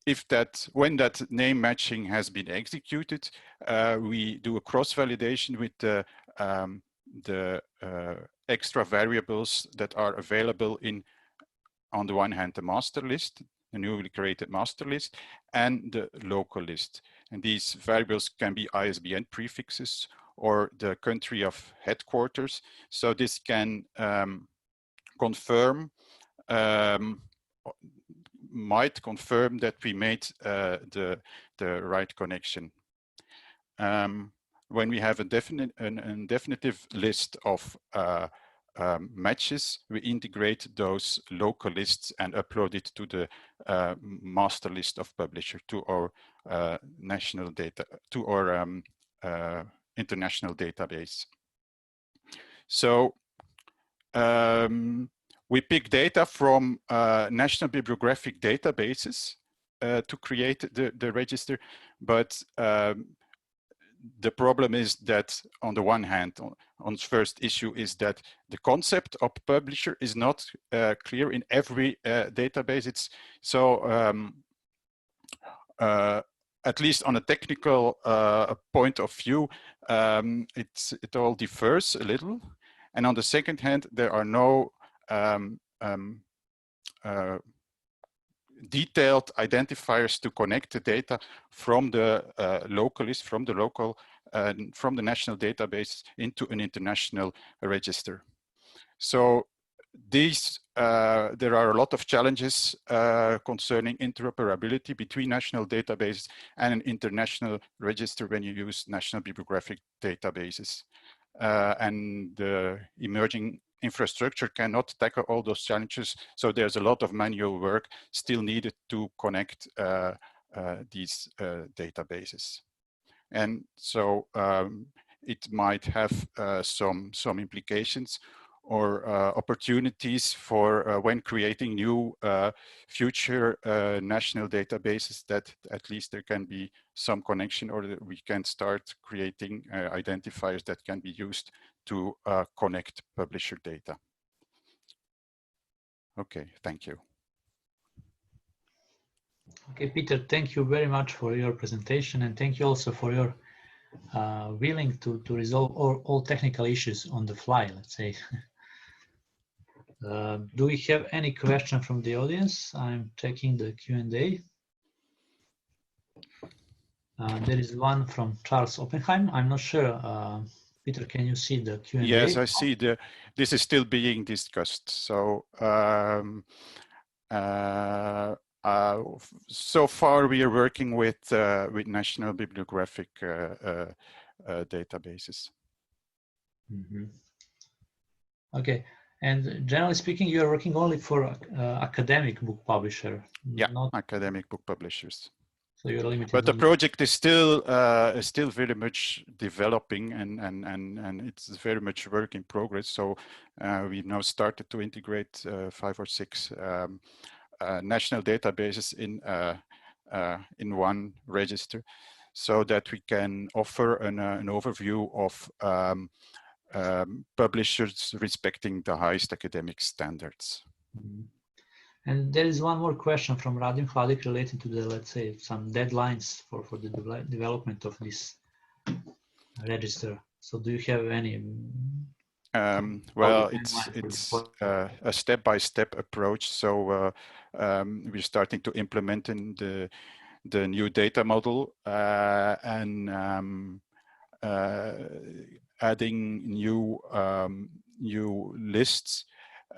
that name matching has been executed, we do a cross-validation with the extra variables that are available in, on the one hand, the master list, the newly created master list, and the local list. And these variables can be ISBN prefixes or the country of headquarters. So this can might confirm that we made the right connection. When we have a definitive list of matches, we integrate those local lists and upload it to the master list of publisher, to our national data, to our international database. So we pick data from national bibliographic databases to create the register, but the problem is that, on the one hand, on first issue, is that the concept of publisher is not clear in every database. It's so at least on a technical point of view, it all differs a little. And on the second hand, there are no detailed identifiers to connect the data from the local list, from the local, from the national database into an international register. So these, there are a lot of challenges concerning interoperability between national databases and an international register when you use national bibliographic databases. And the emerging infrastructure cannot tackle all those challenges. So there's a lot of manual work still needed to connect these databases. And so it might have some implications or opportunities for when creating new future national databases, that at least there can be some connection, or that we can start creating identifiers that can be used to connect publisher data. Okay, thank you. Okay, Peter, thank you very much for your presentation, and thank you also for your willing to resolve all technical issues on the fly, let's say. Do we have any question from the audience? I'm checking the Q&A. There is one from Charles Oppenheim. I'm not sure. Peter, can you see the Q&A? Yes, I see. This is still being discussed. So so far we are working with national bibliographic databases. Mm-hmm. Okay. And generally speaking, you are working only for academic book publisher. Yeah, not academic book publishers. So you're limited. But the project is still very much developing, and it's very much work in progress. So we've now started to integrate 5 or 6 national databases in one register, so that we can offer an overview of publishers respecting the highest academic standards. Mm-hmm. And there is one more question from Radim Hladik related to the, let's say, some deadlines for the development of this register. So do you have any? Well, it's a step-by-step approach. So we're starting to implement in the new data model and adding new lists.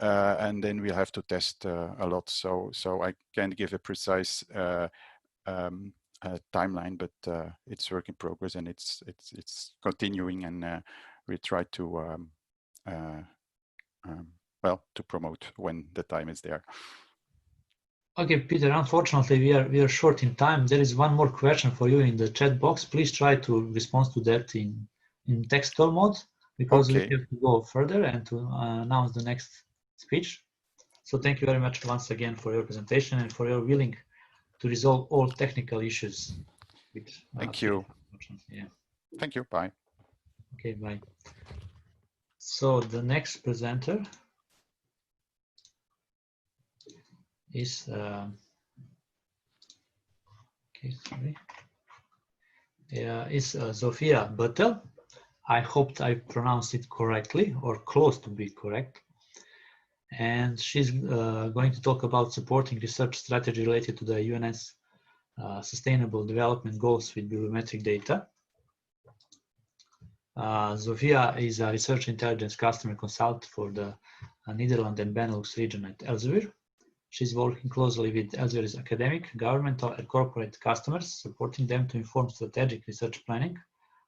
And then we'll have to test a lot. So I can't give a precise timeline, but it's work in progress, and it's continuing, and we try to well, to promote when the time is there. Okay, Peter. Unfortunately, we are short in time. There is one more question for you in the chat box. Please try to respond to that in textual mode, because we have to go further and to announce the next speech. So thank you very much once again for your presentation and for your willing to resolve all technical issues. Which, thank you. Yeah. Thank you. Bye. Okay, bye. So the next presenter is is Zsofia Buttel. I hope I pronounced it correctly, or close to be correct. And she's going to talk about supporting research strategy related to the UN's Sustainable Development Goals with bibliometric data. Zsofia is a research intelligence customer consultant for the Netherlands and Benelux region at Elsevier. She's working closely with Elsevier's academic, governmental, and corporate customers, supporting them to inform strategic research planning,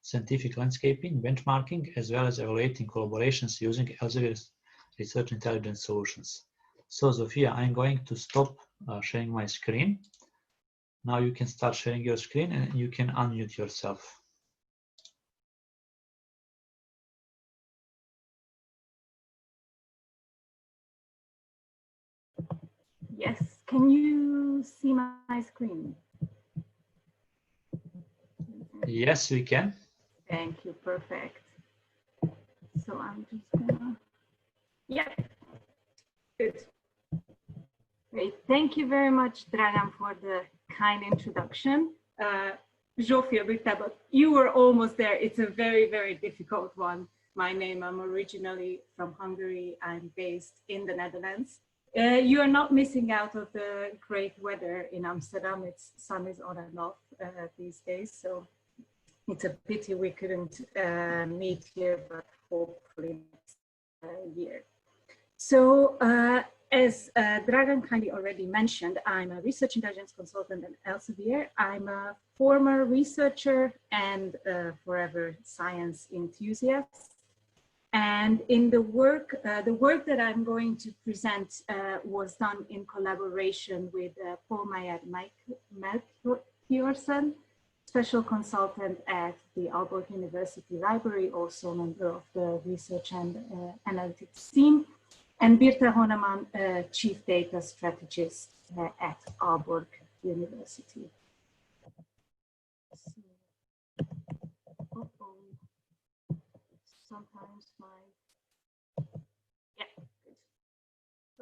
scientific landscaping, benchmarking, as well as evaluating collaborations using Elsevier's research intelligence solutions. So Zsofia, I'm going to stop sharing my screen. Now you can start sharing your screen, and you can unmute yourself. Yes, can you see my screen? Yes, we can. Thank you, perfect. So I'm just gonna, yeah, good. Great, thank you very much, Dragan, for the kind introduction. Zsofia Buttel, but you were almost there. It's a very, very difficult one. my name. I'm originally from Hungary. I'm based in the Netherlands. You are not missing out of the great weather in Amsterdam. It's sun is on and off these days, so it's a pity we couldn't meet here, but hopefully next year. So as Dragan kindly already mentioned, I'm a research intelligence consultant at Elsevier. I'm a former researcher and forever science enthusiast. And in the work that I'm going to present was done in collaboration with Paul Melchiorsen, special consultant at the Aalborg University Library, also member of the research and analytics team, and Birte Honeman, chief data strategist at Aalborg University. Sometimes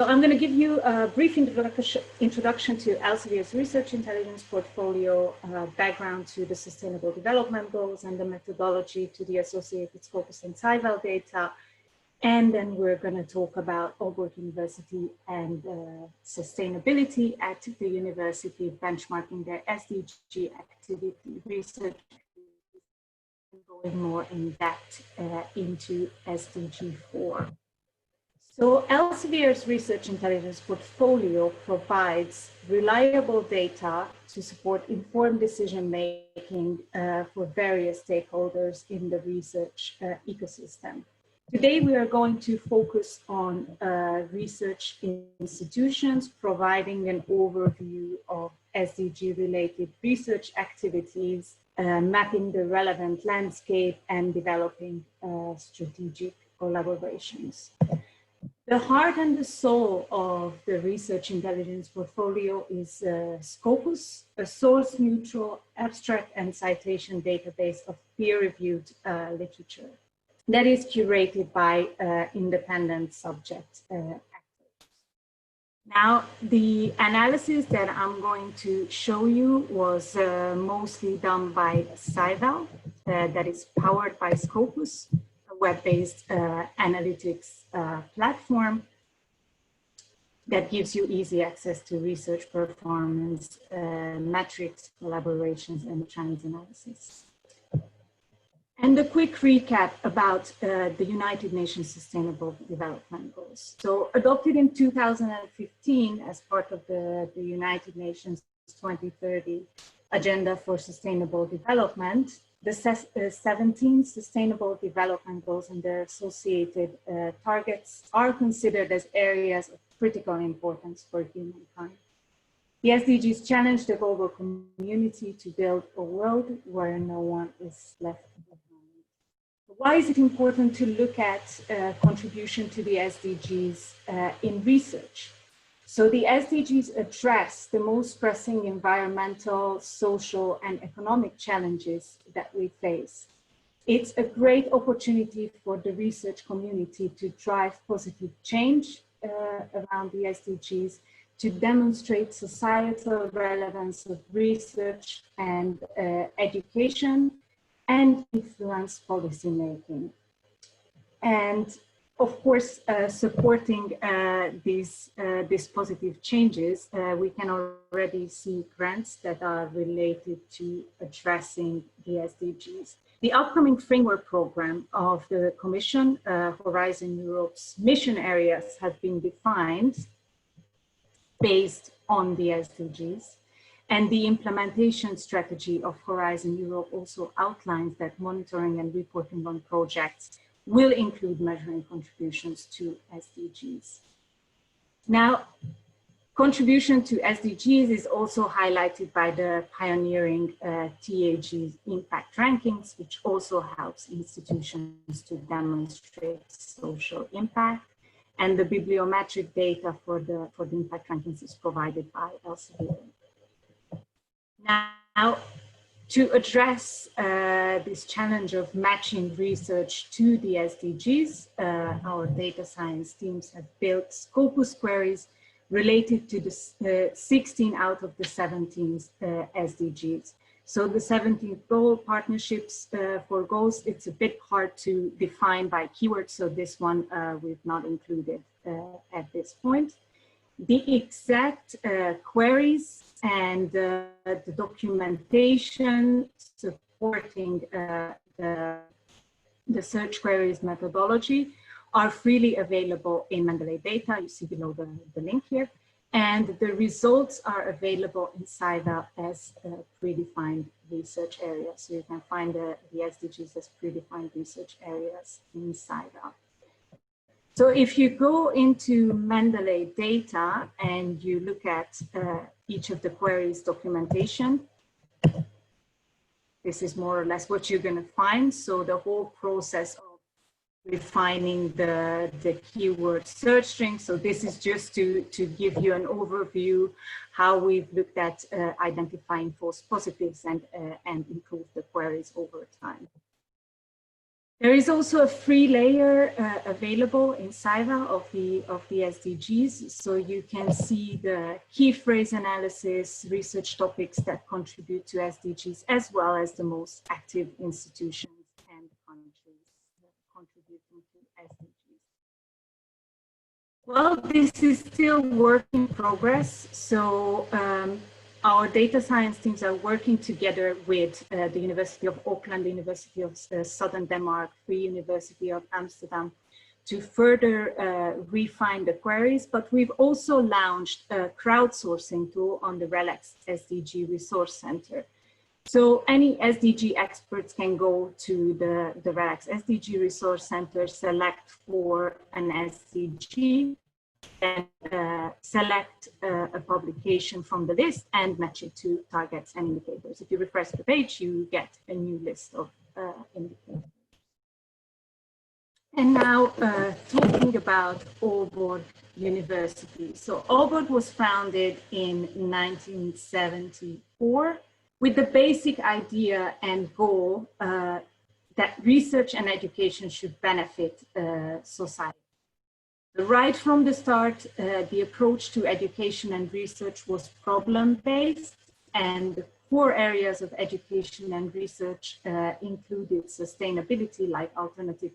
So I'm going to give you a brief introduction to Elsevier's research intelligence portfolio, background to the Sustainable Development Goals and the methodology to the associated Scopus and SciVal data. And then we're going to talk about Aalborg University and sustainability at the university, benchmarking their SDG activity research, and going more in depth into SDG 4. So Elsevier's research intelligence portfolio provides reliable data to support informed decision-making for various stakeholders in the research ecosystem. Today, we are going to focus on research institutions, providing an overview of SDG-related research activities, mapping the relevant landscape, and developing strategic collaborations. The heart and the soul of the research intelligence portfolio is Scopus, a source-neutral, abstract, and citation database of peer-reviewed literature that is curated by independent subject actors. Now, the analysis that I'm going to show you was mostly done by SciVal, that is powered by Scopus, a web-based analytics platform that gives you easy access to research performance, metrics, collaborations, and trends analysis. And a quick recap about the United Nations Sustainable Development Goals. So adopted in 2015 as part of the United Nations 2030 Agenda for Sustainable Development, the 17 Sustainable Development Goals and their associated targets are considered as areas of critical importance for humankind. The SDGs challenge the global community to build a world where no one is left behind. Why is it important to look at contribution to the SDGs in research? So the SDGs address the most pressing environmental, social, and economic challenges that we face. It's a great opportunity for the research community to drive positive change around the SDGs, to demonstrate societal relevance of research and education, and influence policymaking. And of course, supporting these positive changes, we can already see grants that are related to addressing the SDGs. The upcoming framework program of the Commission, Horizon Europe's mission areas have been defined based on the SDGs. And the implementation strategy of Horizon Europe also outlines that monitoring and reporting on projects will include measuring contributions to SDGs. Now, contribution to SDGs is also highlighted by the pioneering TAG impact rankings, which also helps institutions to demonstrate social impact. And the bibliometric data for the impact rankings is provided by Elsevier. Now, to address this challenge of matching research to the SDGs, our data science teams have built Scopus queries related to the 16 out of the 17 SDGs. So the 17th goal, partnerships for goals, it's a bit hard to define by keywords. So this one we've not included at this point. The exact queries and the documentation supporting the search queries methodology are freely available in Mendeley data. You see below the link here. And the results are available in Zehra as predefined research areas. So you can find the SDGs as predefined research areas in Zehra. So if you go into Mendeley data and you look at each of the queries documentation, this is more or less what you're going to find. So the whole process of refining the keyword search string. So this is just to give you an overview how we've looked at identifying false positives and improve the queries over time. There is also a free layer available in Zehra of the SDGs. So you can see the key phrase analysis, research topics that contribute to SDGs, as well as the most active institutions and countries contributing to SDGs. Well, this is still work in progress. So our data science teams are working together with the University of Auckland, the University of Southern Denmark, Free University of Amsterdam to further refine the queries. But we've also launched a crowdsourcing tool on the RELAX SDG Resource Center. So any SDG experts can go to the RELAX SDG Resource Center, select for an SDG, and select a publication from the list and match it to targets and indicators. If you refresh the page, you get a new list of indicators. And now talking about Aalborg University. So Aalborg was founded in 1974 with the basic idea and goal that research and education should benefit society. Right from the start, the approach to education and research was problem-based, and the core areas of education and research included sustainability, like alternative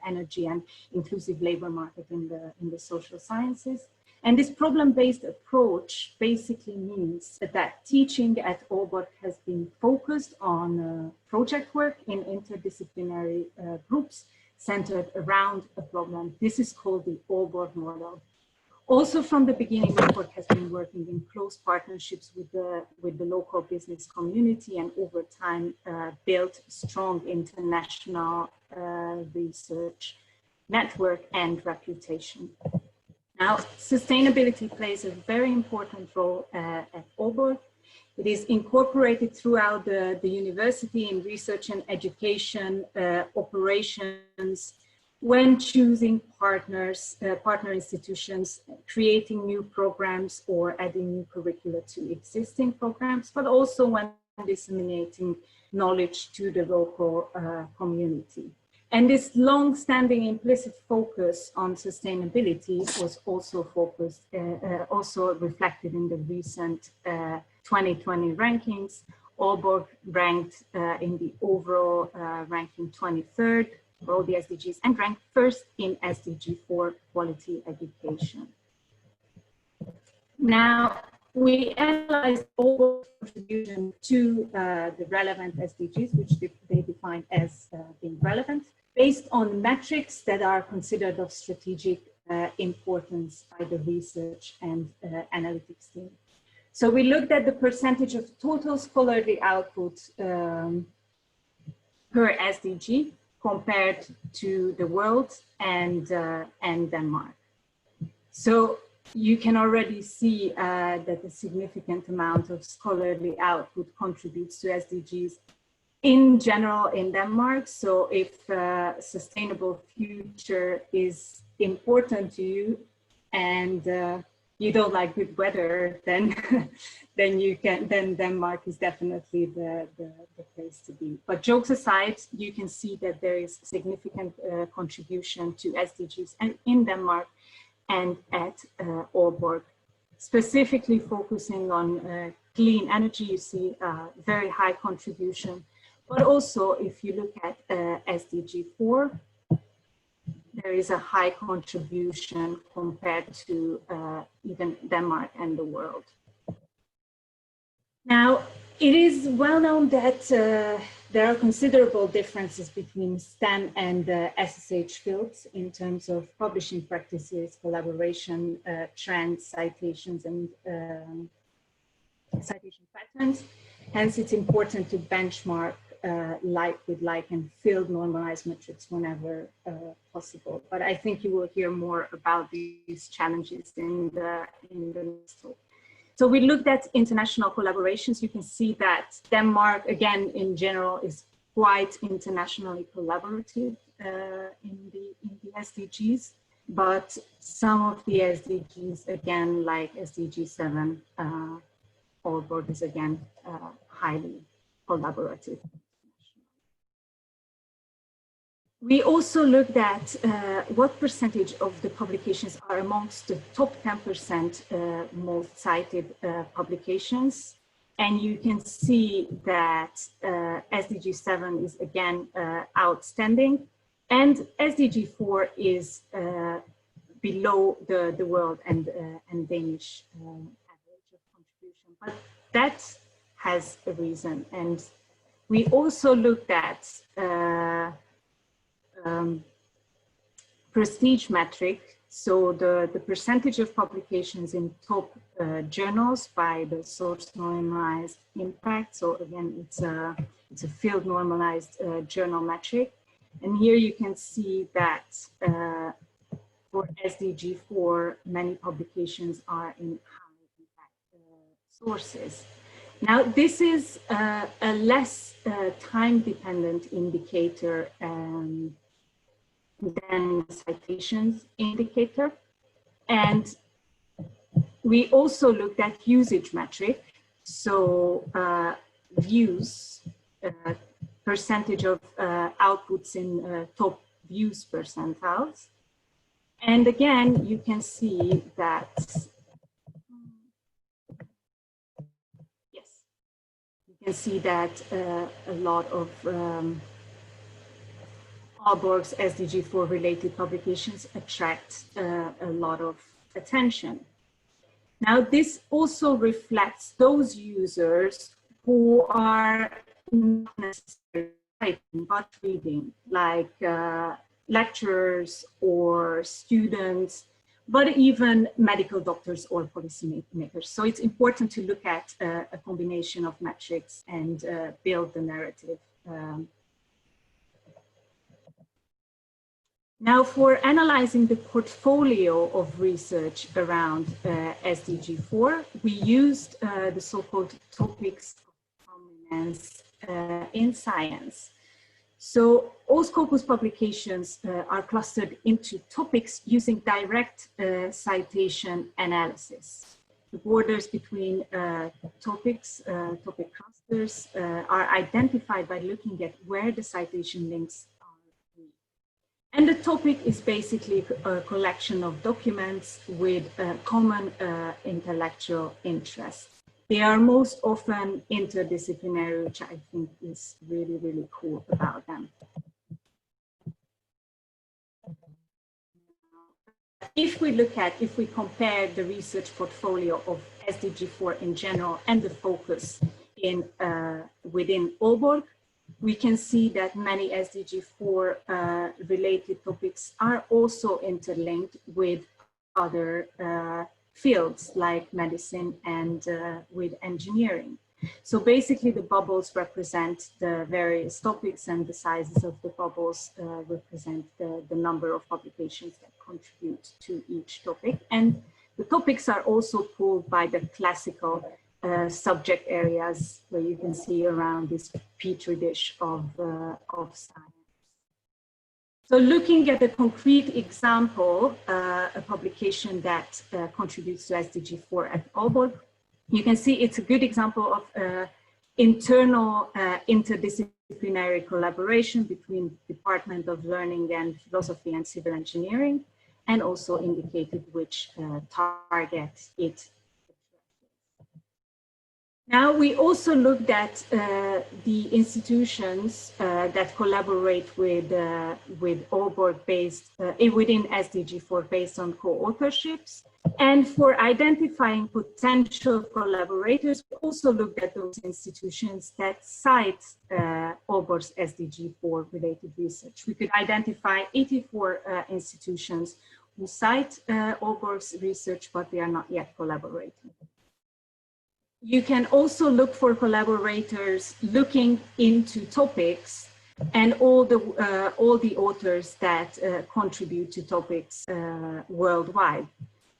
energy and inclusive labor market in the social sciences. And this problem-based approach basically means that teaching at Aalborg has been focused on project work in interdisciplinary groups centered around a problem. This is called the Aalborg model. Also from the beginning, Aalborg has been working in close partnerships with the local business community and over time built strong international research network and reputation. Now, sustainability plays a very important role at Aalborg. It is incorporated throughout the university in research and education operations when choosing partners, partner institutions, creating new programs or adding new curricula to existing programs, but also when disseminating knowledge to the local community. And this long-standing implicit focus on sustainability was also also reflected in the recent 2020 rankings. Aalborg ranked in the overall ranking 23rd for all the SDGs and ranked first in SDG 4 quality education. Now, we analyzed Aalborg's contribution to the relevant SDGs, which they define as being relevant, based on metrics that are considered of strategic importance by the research and analytics team. So we looked at the percentage of total scholarly output per SDG compared to the world and Denmark. So you can already see that a significant amount of scholarly output contributes to SDGs in general in Denmark. So if sustainable future is important to you and you don't like good weather, then then Denmark is definitely the place to be. But jokes aside, you can see that there is significant contribution to SDGs and in Denmark and at Aalborg, specifically focusing on clean energy, you see very high contribution. But also, if you look at SDG 4, there is a high contribution compared to even Denmark and the world. Now, it is well known that there are considerable differences between STEM and SSH fields in terms of publishing practices, collaboration, trends, citations, and citation patterns. Hence, it's important to benchmark like and field normalized metrics whenever possible. But I think you will hear more about these challenges in the next talk. So we looked at international collaborations. You can see that Denmark, again, in general, is quite internationally collaborative in the SDGs. But some of the SDGs, again, like SDG 7, Aalborg is again highly collaborative. We also looked at what percentage of the publications are amongst the top 10% most cited publications. And you can see that SDG 7 is again outstanding, and SDG 4 is below the world and Danish average of contribution. But that has a reason. And we also looked at prestige metric, so the percentage of publications in top journals by the source normalized impact. So again, it's a field normalized journal metric. And here you can see that for SDG 4, many publications are in high impact sources. Now, this is a less time-dependent indicator than citations indicator. And we also looked at usage metric. So views, percentage of outputs in top views percentiles. And again, you can see that, yes, you can see that a lot of Aalborg's SDG 4 related publications attract a lot of attention. Now, this also reflects those users who are not necessarily writing, but reading, like lecturers or students, but even medical doctors or policymakers. So it's important to look at a combination of metrics and build the narrative. Now, for analyzing the portfolio of research around SDG 4, we used the so-called topics of prominence in science. So all Scopus publications are clustered into topics using direct citation analysis. The borders between topic clusters are identified by looking at where the citation links are. And the topic is basically a collection of documents with common intellectual interest. They are most often interdisciplinary, which I think is really, really cool about them. If we compare the research portfolio of SDG 4 in general and the focus in within Aalborg, we can see that many SDG 4 related topics are also interlinked with other fields like medicine and with engineering. So basically the bubbles represent the various topics, and the sizes of the bubbles represent the number of publications that contribute to each topic. And the topics are also pooled by the classical subject areas where you can see around this petri dish of science. So looking at a concrete example, a publication that contributes to SDG 4 at Aalborg, you can see it's a good example of internal interdisciplinary collaboration between Department of Learning and Philosophy and Civil Engineering, and also indicated which target it. Now, we also looked at the institutions that collaborate with Aalborg based within SDG4 based on co-authorships. And for identifying potential collaborators, we also looked at those institutions that cite Aalborg's SDG4 related research. We could identify 84 institutions who cite Aalborg's research, but they are not yet collaborating. You can also look for collaborators looking into topics and all the authors that contribute to topics worldwide.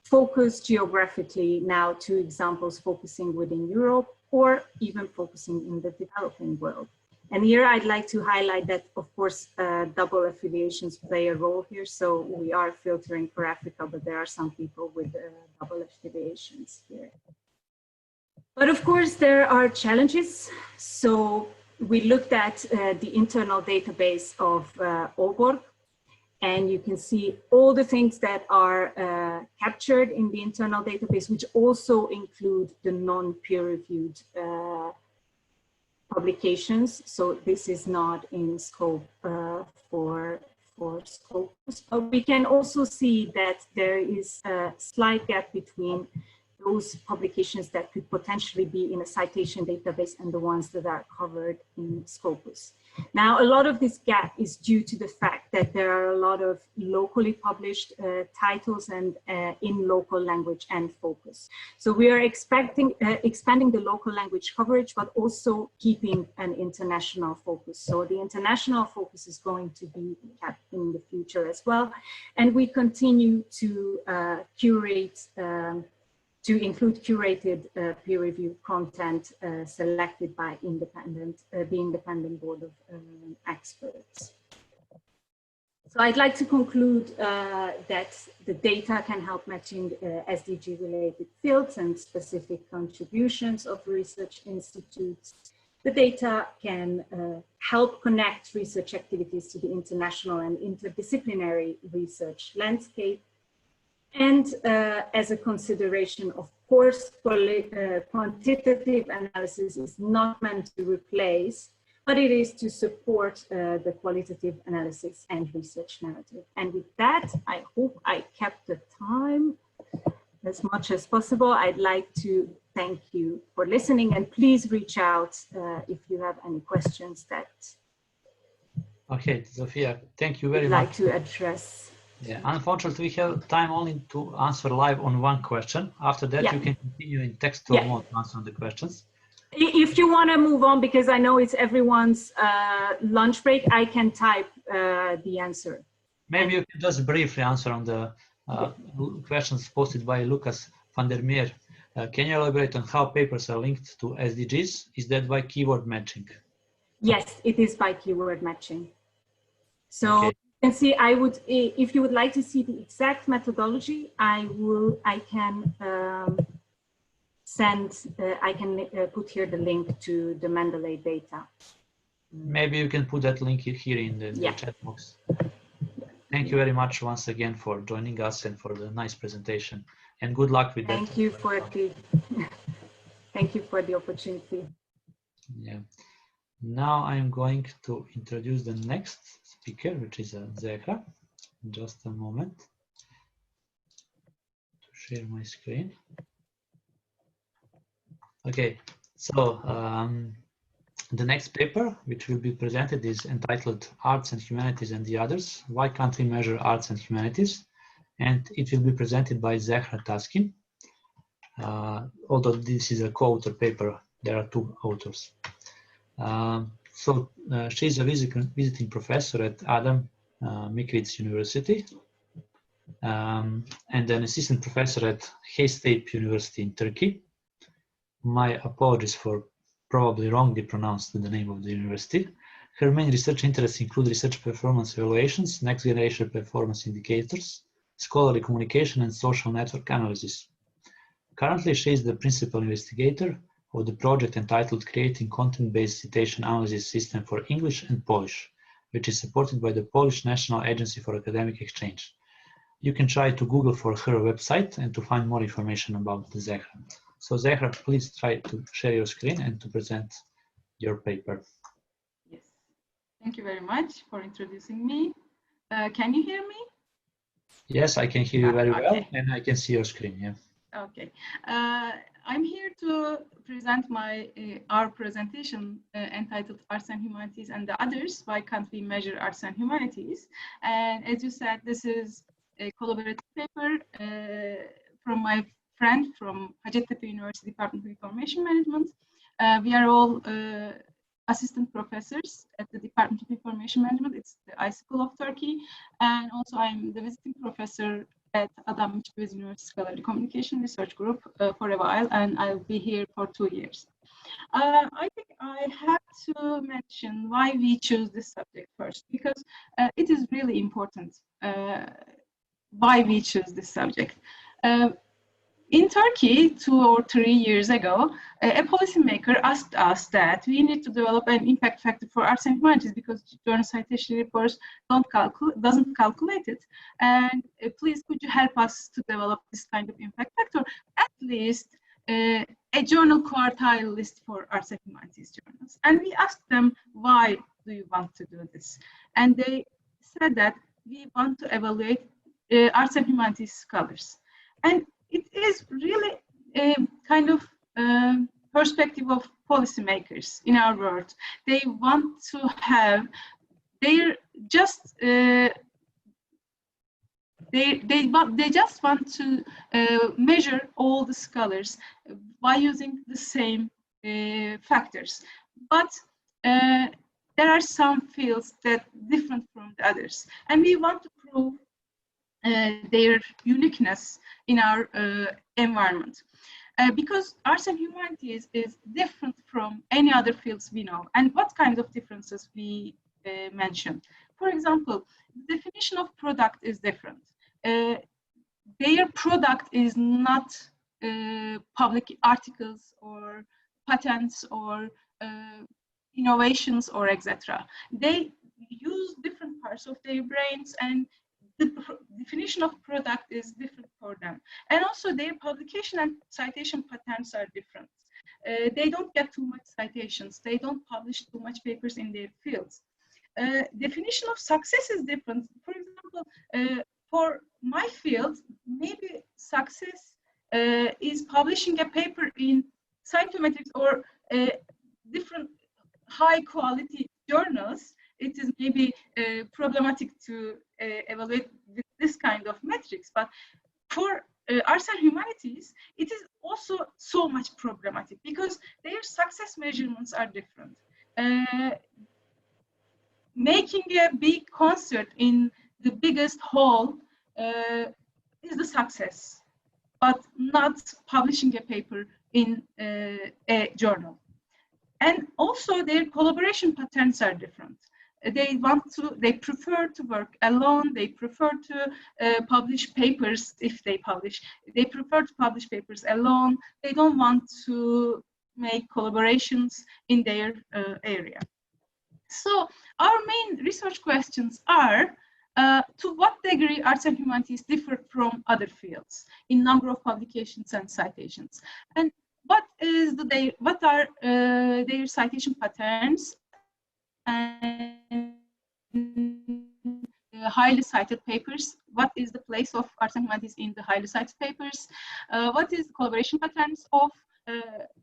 Focus geographically, now 2 examples focusing within Europe or even focusing in the developing world. And here I'd like to highlight that, of course, double affiliations play a role here. So we are filtering for Africa, but there are some people with double affiliations here. But of course, there are challenges. So we looked at the internal database of Aalborg, and you can see all the things that are captured in the internal database, which also include the non-peer-reviewed publications. So this is not in scope for Scopus. But we can also see that there is a slight gap between those publications that could potentially be in a citation database and the ones that are covered in Scopus. Now, a lot of this gap is due to the fact that there are a lot of locally published titles and in local language and focus. So we are expanding the local language coverage, but also keeping an international focus. So the international focus is going to be kept in the future as well. And we continue to curate to include curated peer-reviewed content selected by the independent board of experts. So I'd like to conclude that the data can help matching SDG-related fields and specific contributions of research institutes. The data can help connect research activities to the international and interdisciplinary research landscape. And as a consideration, of course, quantitative analysis is not meant to replace, but it is to support the qualitative analysis and research narrative. And with that, I hope I kept the time as much as possible. I'd like to thank you for listening, and please reach out if you have any questions that Okay, Zsofia, thank you very much. I'd like to address. Yeah, unfortunately, we have time only to answer live on 1 question. After that, you can continue in text or mode to answer the questions. If you want to move on, because I know it's everyone's lunch break, I can type the answer. Maybe you can just briefly answer on the questions posted by Lucas van der Meer. Can you elaborate on how papers are linked to SDGs? Is that by keyword matching? Yes, it is by keyword matching. So you can see, if you would like to see the exact methodology, I can put here the link to the Mendeley data. Maybe you can put that link here in the chat box. Thank you very much once again for joining us and for the nice presentation, and good luck with that. Thank you for the opportunity. Yeah. Now I'm going to introduce the next speaker, which is Zehra. Just a moment to share my screen. Okay, so the next paper which will be presented is entitled Arts and Humanities and the Others, Why Can't We Measure Arts and Humanities? And it will be presented by Zehra Taşkın. Although this is a co-author paper, there are 2 authors. She's a visiting professor at Adam Mickiewicz University and an assistant professor at Haystape University in Turkey. My apologies for probably wrongly pronounced the name of the university. Her main research interests include research performance evaluations, next generation performance indicators, scholarly communication, and social network analysis. Currently, she is the principal investigator of the project entitled Creating Content-Based Citation Analysis System for English and Polish, which is supported by the Polish National Agency for Academic Exchange. You can try to Google for her website and to find more information about the Zehra. So Zehra, please try to share your screen and to present your paper. Yes, thank you very much for introducing me. Can you hear me? Yes, I can hear you very well, Okay. and I can see your screen. Yeah. Okay. I'm here to present our presentation entitled Arts and Humanities and the Others. Why can't we measure arts and humanities? And as you said, this is a collaborative paper from my friend from Hacettepe University Department of Information Management. We are all assistant professors at the Department of Information Management. It's the I School of Turkey. And also I'm the visiting professor at Adam Micbez University Scholarly Communication Research Group for a while, and I'll be here for 2 years. I think I have to mention why we choose this subject first, because it is really important why we choose this subject. In Turkey, 2 or 3 years ago, a policymaker asked us that we need to develop an impact factor for arts and humanities because journal citation reports doesn't calculate it. And please, could you help us to develop this kind of impact factor? At least a journal quartile list for arts and humanities journals. And we asked them, why do you want to do this? And they said that we want to evaluate arts and humanities scholars. And it is really a kind of perspective of policymakers in our world. They want to have, they just want to measure all the scholars by using the same factors. But there are some fields that are different from the others, and we want to prove their uniqueness in our environment. Because arts and humanities is different from any other fields we know. And what kind of differences we mention? For example, the definition of product is different. Their product is not public articles or patents or innovations or etc. They use different parts of their brains, and the definition of product is different for them. And also their publication and citation patterns are different. They don't get too much citations. They don't publish too much papers in their fields. Definition of success is different. For example, for my field, maybe success is publishing a paper in Scientometrics or different high quality journals. It is maybe problematic to evaluate with this kind of metrics, but for arts and humanities, it is also so much problematic because their success measurements are different. Making a big concert in the biggest hall is the success, but not publishing a paper in a journal. And also their collaboration patterns are different. They prefer to work alone. They prefer to publish papers if they publish. They prefer to publish papers alone. They don't want to make collaborations in their area. So our main research questions are, to what degree arts and humanities differ from other fields in number of publications and citations? And what are their citation patterns and highly cited papers? What is the place of arts and humanities in the highly cited papers? What is the collaboration patterns of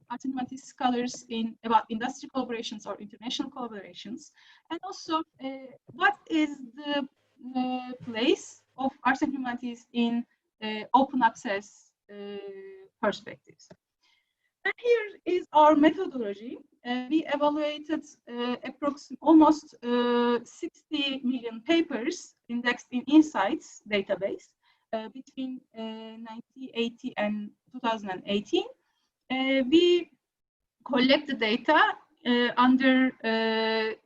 arts and humanities scholars about industry collaborations or international collaborations? And also, what is the place of arts and humanities in open access perspectives? And here is our methodology. We evaluated almost 60 million papers indexed in Insights database between 1980 and 2018. We collect the data under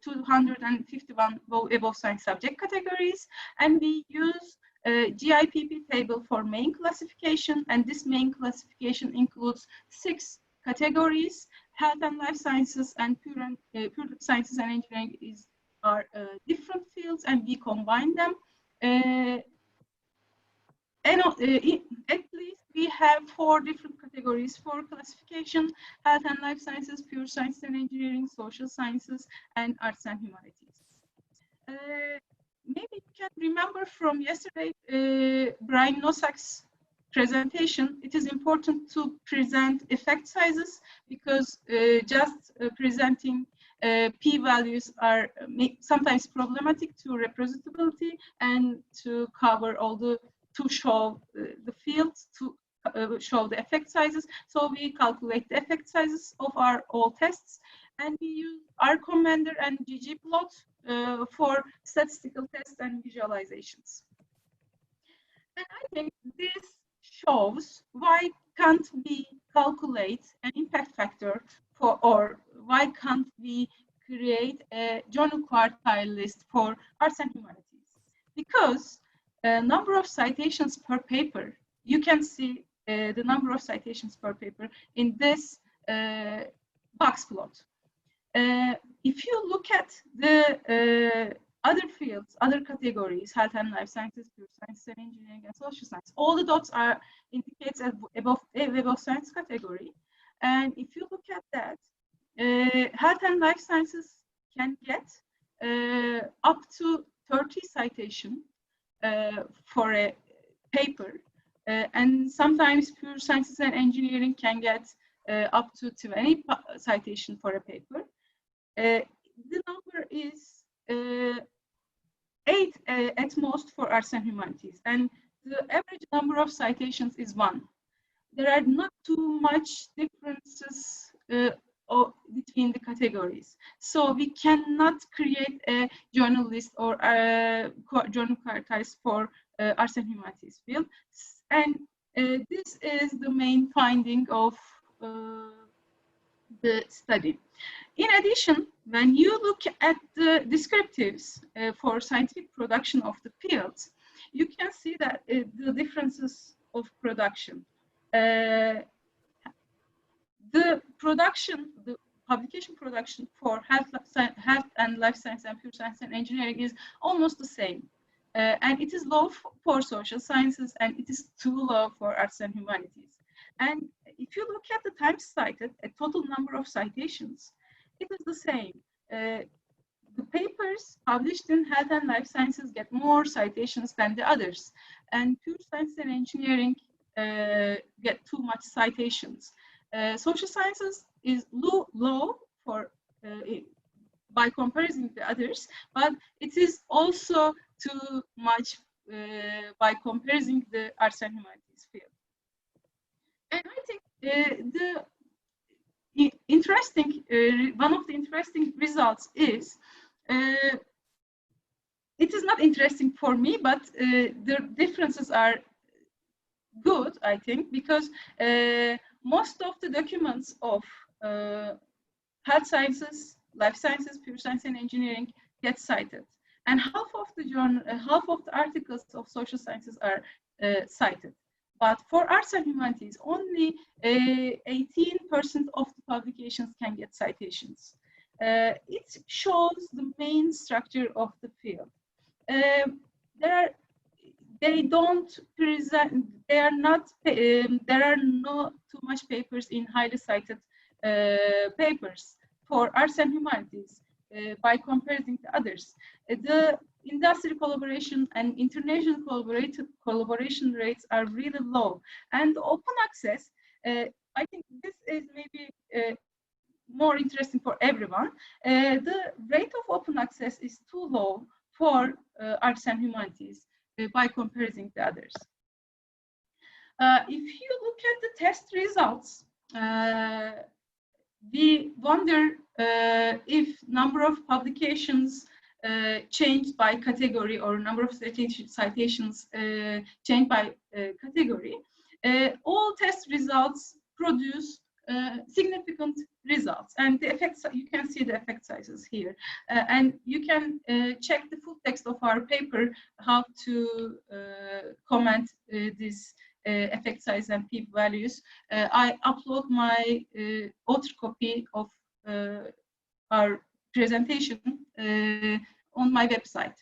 251 above science subject categories, and we use GIPP table for main classification, and this main classification includes 6 categories. Health and life sciences and pure sciences and engineering are different fields, and we combine them. and at least we have 4 different categories for classification: health and life sciences, pure science and engineering, social sciences, and arts and humanities. Maybe you can remember from yesterday, Brian Nosak's presentation. It is important to present effect sizes, because just presenting p-values are sometimes problematic to reproducibility and to cover all the, to show the fields, to show the effect sizes. So we calculate the effect sizes of our all tests, and we use R Commander and ggplot for statistical tests and visualizations. And I think this shows why can't we calculate an impact factor for, or why can't we create a journal quartile list for arts and humanities? Because number of citations per paper, you can see the number of citations per paper in this box plot. If you look at the other fields, other categories, health and life sciences, pure science and engineering, and social science, all the dots are indicates above Web of Science category. And if you look at that, health and life sciences can get up to 30 citation for a paper, and sometimes pure sciences and engineering can get up to 20 citation for a paper. The number is 8 at most for arts and humanities, and the average number of citations is 1. There are not too much differences between the categories, so we cannot create a journal list or journal quartiles for arts and humanities field. And this is the main finding of the study. In addition, when you look at the descriptives for scientific production of the fields, you can see that the differences of production. The production, the publication production for health and life science and pure science and engineering is almost the same. And it is low for social sciences, and it is too low for arts and humanities. And if you look at the times cited, a total number of citations, it is the same. The papers published in health and life sciences get more citations than the others, and pure science and engineering get too much citations. Social sciences is low for by comparison to the others, but it is also too much by comparison the arts and humanities field. And I think the interesting, one of the interesting results is, it is not interesting for me, but the differences are good, I think, because most of the documents of health sciences, life sciences, pure science and engineering get cited. And half of the articles of social sciences are cited. But for arts and humanities, only 18% of the publications can get citations. It shows the main structure of the field. They don't present, there are not too much papers in highly cited papers for arts and humanities by comparing to others. The industry collaboration and international collaboration rates are really low. And open access, I think this is maybe more interesting for everyone. The rate of open access is too low for arts and humanities by comparing to others. If you look at the test results, we wonder if number of publications changed by category or number of citations changed by category. All test results produce significant results, and the effects, you can see the effect sizes here, and you can check the full text of our paper how to comment this effect size and p values. I upload my author copy of our presentation on my website.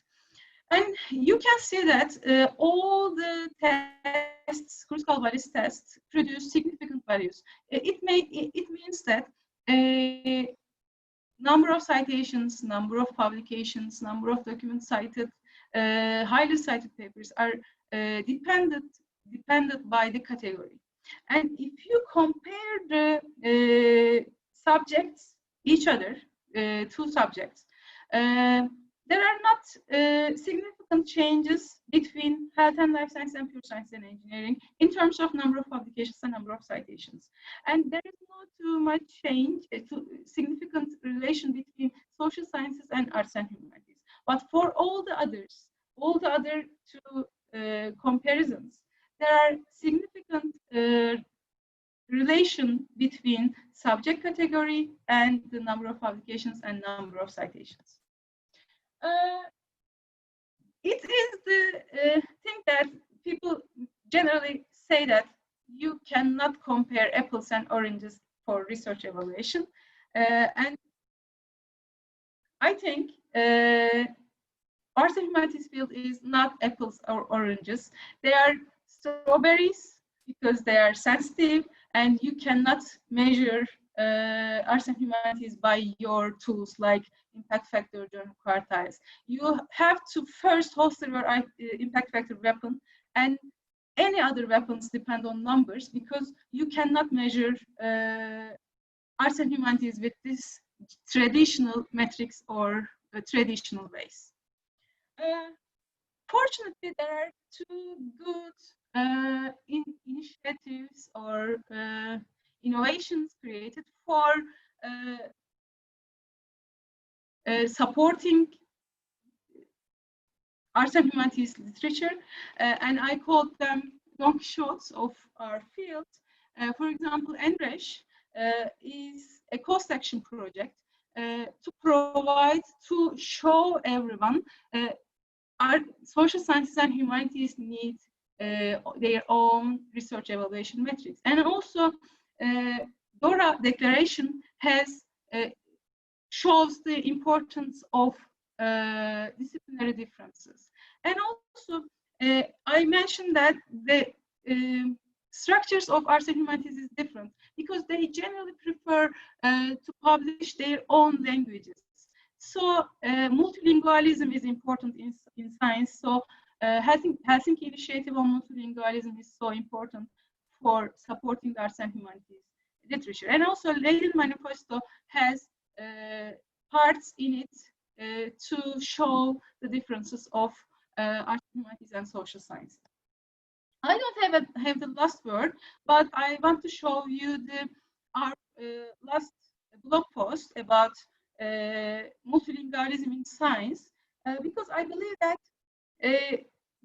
And you can see that all the tests, critical values tests, produce significant values. It means that number of citations, number of publications, number of documents cited, highly cited papers are dependent by the category. And if you compare the subjects, each other, two subjects, there are not significant changes between health and life science and pure science and engineering in terms of number of publications and number of citations. And there is not too much change, significant relation between social sciences and arts and humanities. But for all the others, all the other two comparisons, there are significant relation between subject category and the number of publications and number of citations. It is the thing that people generally say that you cannot compare apples and oranges for research evaluation. And I think arts and humanities field is not apples or oranges. They are strawberries because they are sensitive and you cannot measure arts and humanities by your tools like impact factor, journal quartiles. You have to first holster your impact factor weapon, and any other weapons depend on numbers because you cannot measure arts and humanities with this traditional metrics or traditional ways. Fortunately, there are two good initiatives or innovations created for supporting arts and humanities literature, and I call them Don Quixotes of our field. For example, NRESH is a cost action project to show everyone our social sciences and humanities need their own research evaluation metrics. And also, DORA declaration has shows the importance of disciplinary differences. And also, I mentioned that the structures of arts and humanities is different because they generally prefer to publish their own languages. So multilingualism is important in science. So Helsinki initiative on multilingualism is so important for supporting the arts and humanities literature. And also Lenin Manifesto has parts in it to show the differences of arts, humanities, and social science. I don't have the last word, but I want to show you our last blog post about multilingualism in science, because I believe that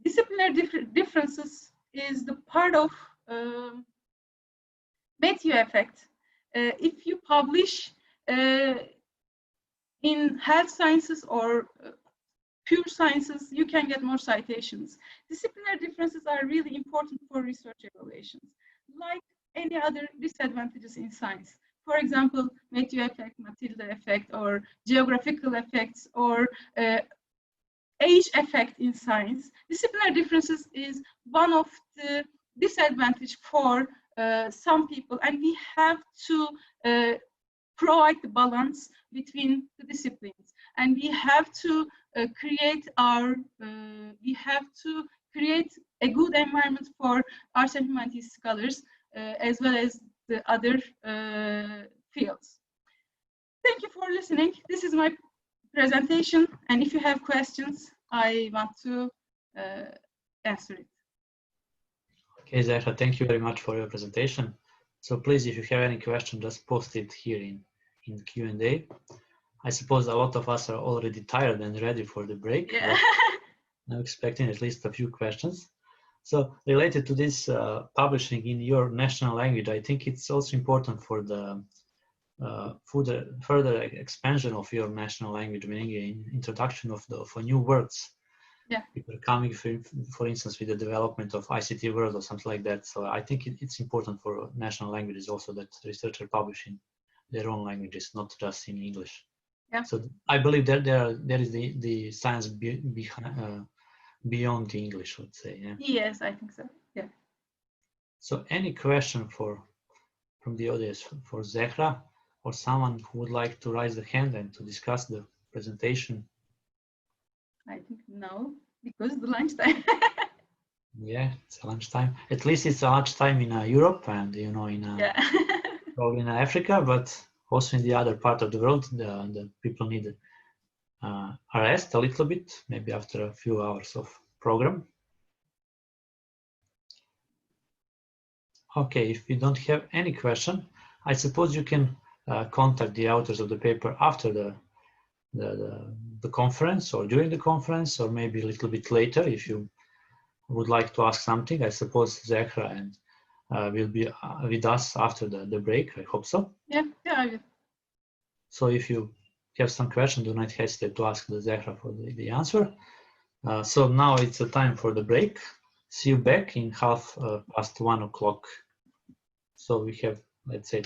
disciplinary differences is the part of Matthew effect. If you publish in health sciences or pure sciences, you can get more citations. Disciplinary differences are really important for research evaluations, like any other disadvantages in science. For example, Matthew effect, Matilda effect, or geographical effects, or age effect in science. Disciplinary differences is one of the disadvantages for some people, and we have to provide the balance between the disciplines, and we have to create a good environment for arts and humanities scholars as well as the other fields. Thank you for listening. This is my presentation, and if you have questions, I want to answer it. Okay, Zehra, thank you very much for your presentation. So please, if you have any question, just post it here in Q&A. I suppose a lot of us are already tired and ready for the break. Yeah. I'm expecting at least a few questions. So related to this publishing in your national language, I think it's also important for the further expansion of your national language, meaning introduction of new words. Yeah. People are coming, for instance, with the development of ICT world or something like that. So I think it's important for national languages also that researchers publish in their own languages, not just in English. Yeah. So I believe that there is the science beyond the English, let's say. Yeah. Yes, I think so. Yeah. So any question from the audience for Zehra, or someone who would like to raise the hand and to discuss the presentation? I think no, because the lunchtime. Yeah, it's a lunchtime. At least it's a lunchtime in Europe and in Yeah. probably in Africa, but also in the other part of the world, the people need a rest a little bit, maybe after a few hours of program. Okay, if you don't have any question, I suppose you can contact the authors of the paper after the conference or during the conference, or maybe a little bit later if you would like to ask something. I suppose Zehra and will be with us after the break. I hope so. Yeah, I will. So if you have some question, do not hesitate to ask the Zehra for the answer. So now it's a time for the break. See you back in half past 1 o'clock. So we have, let's say,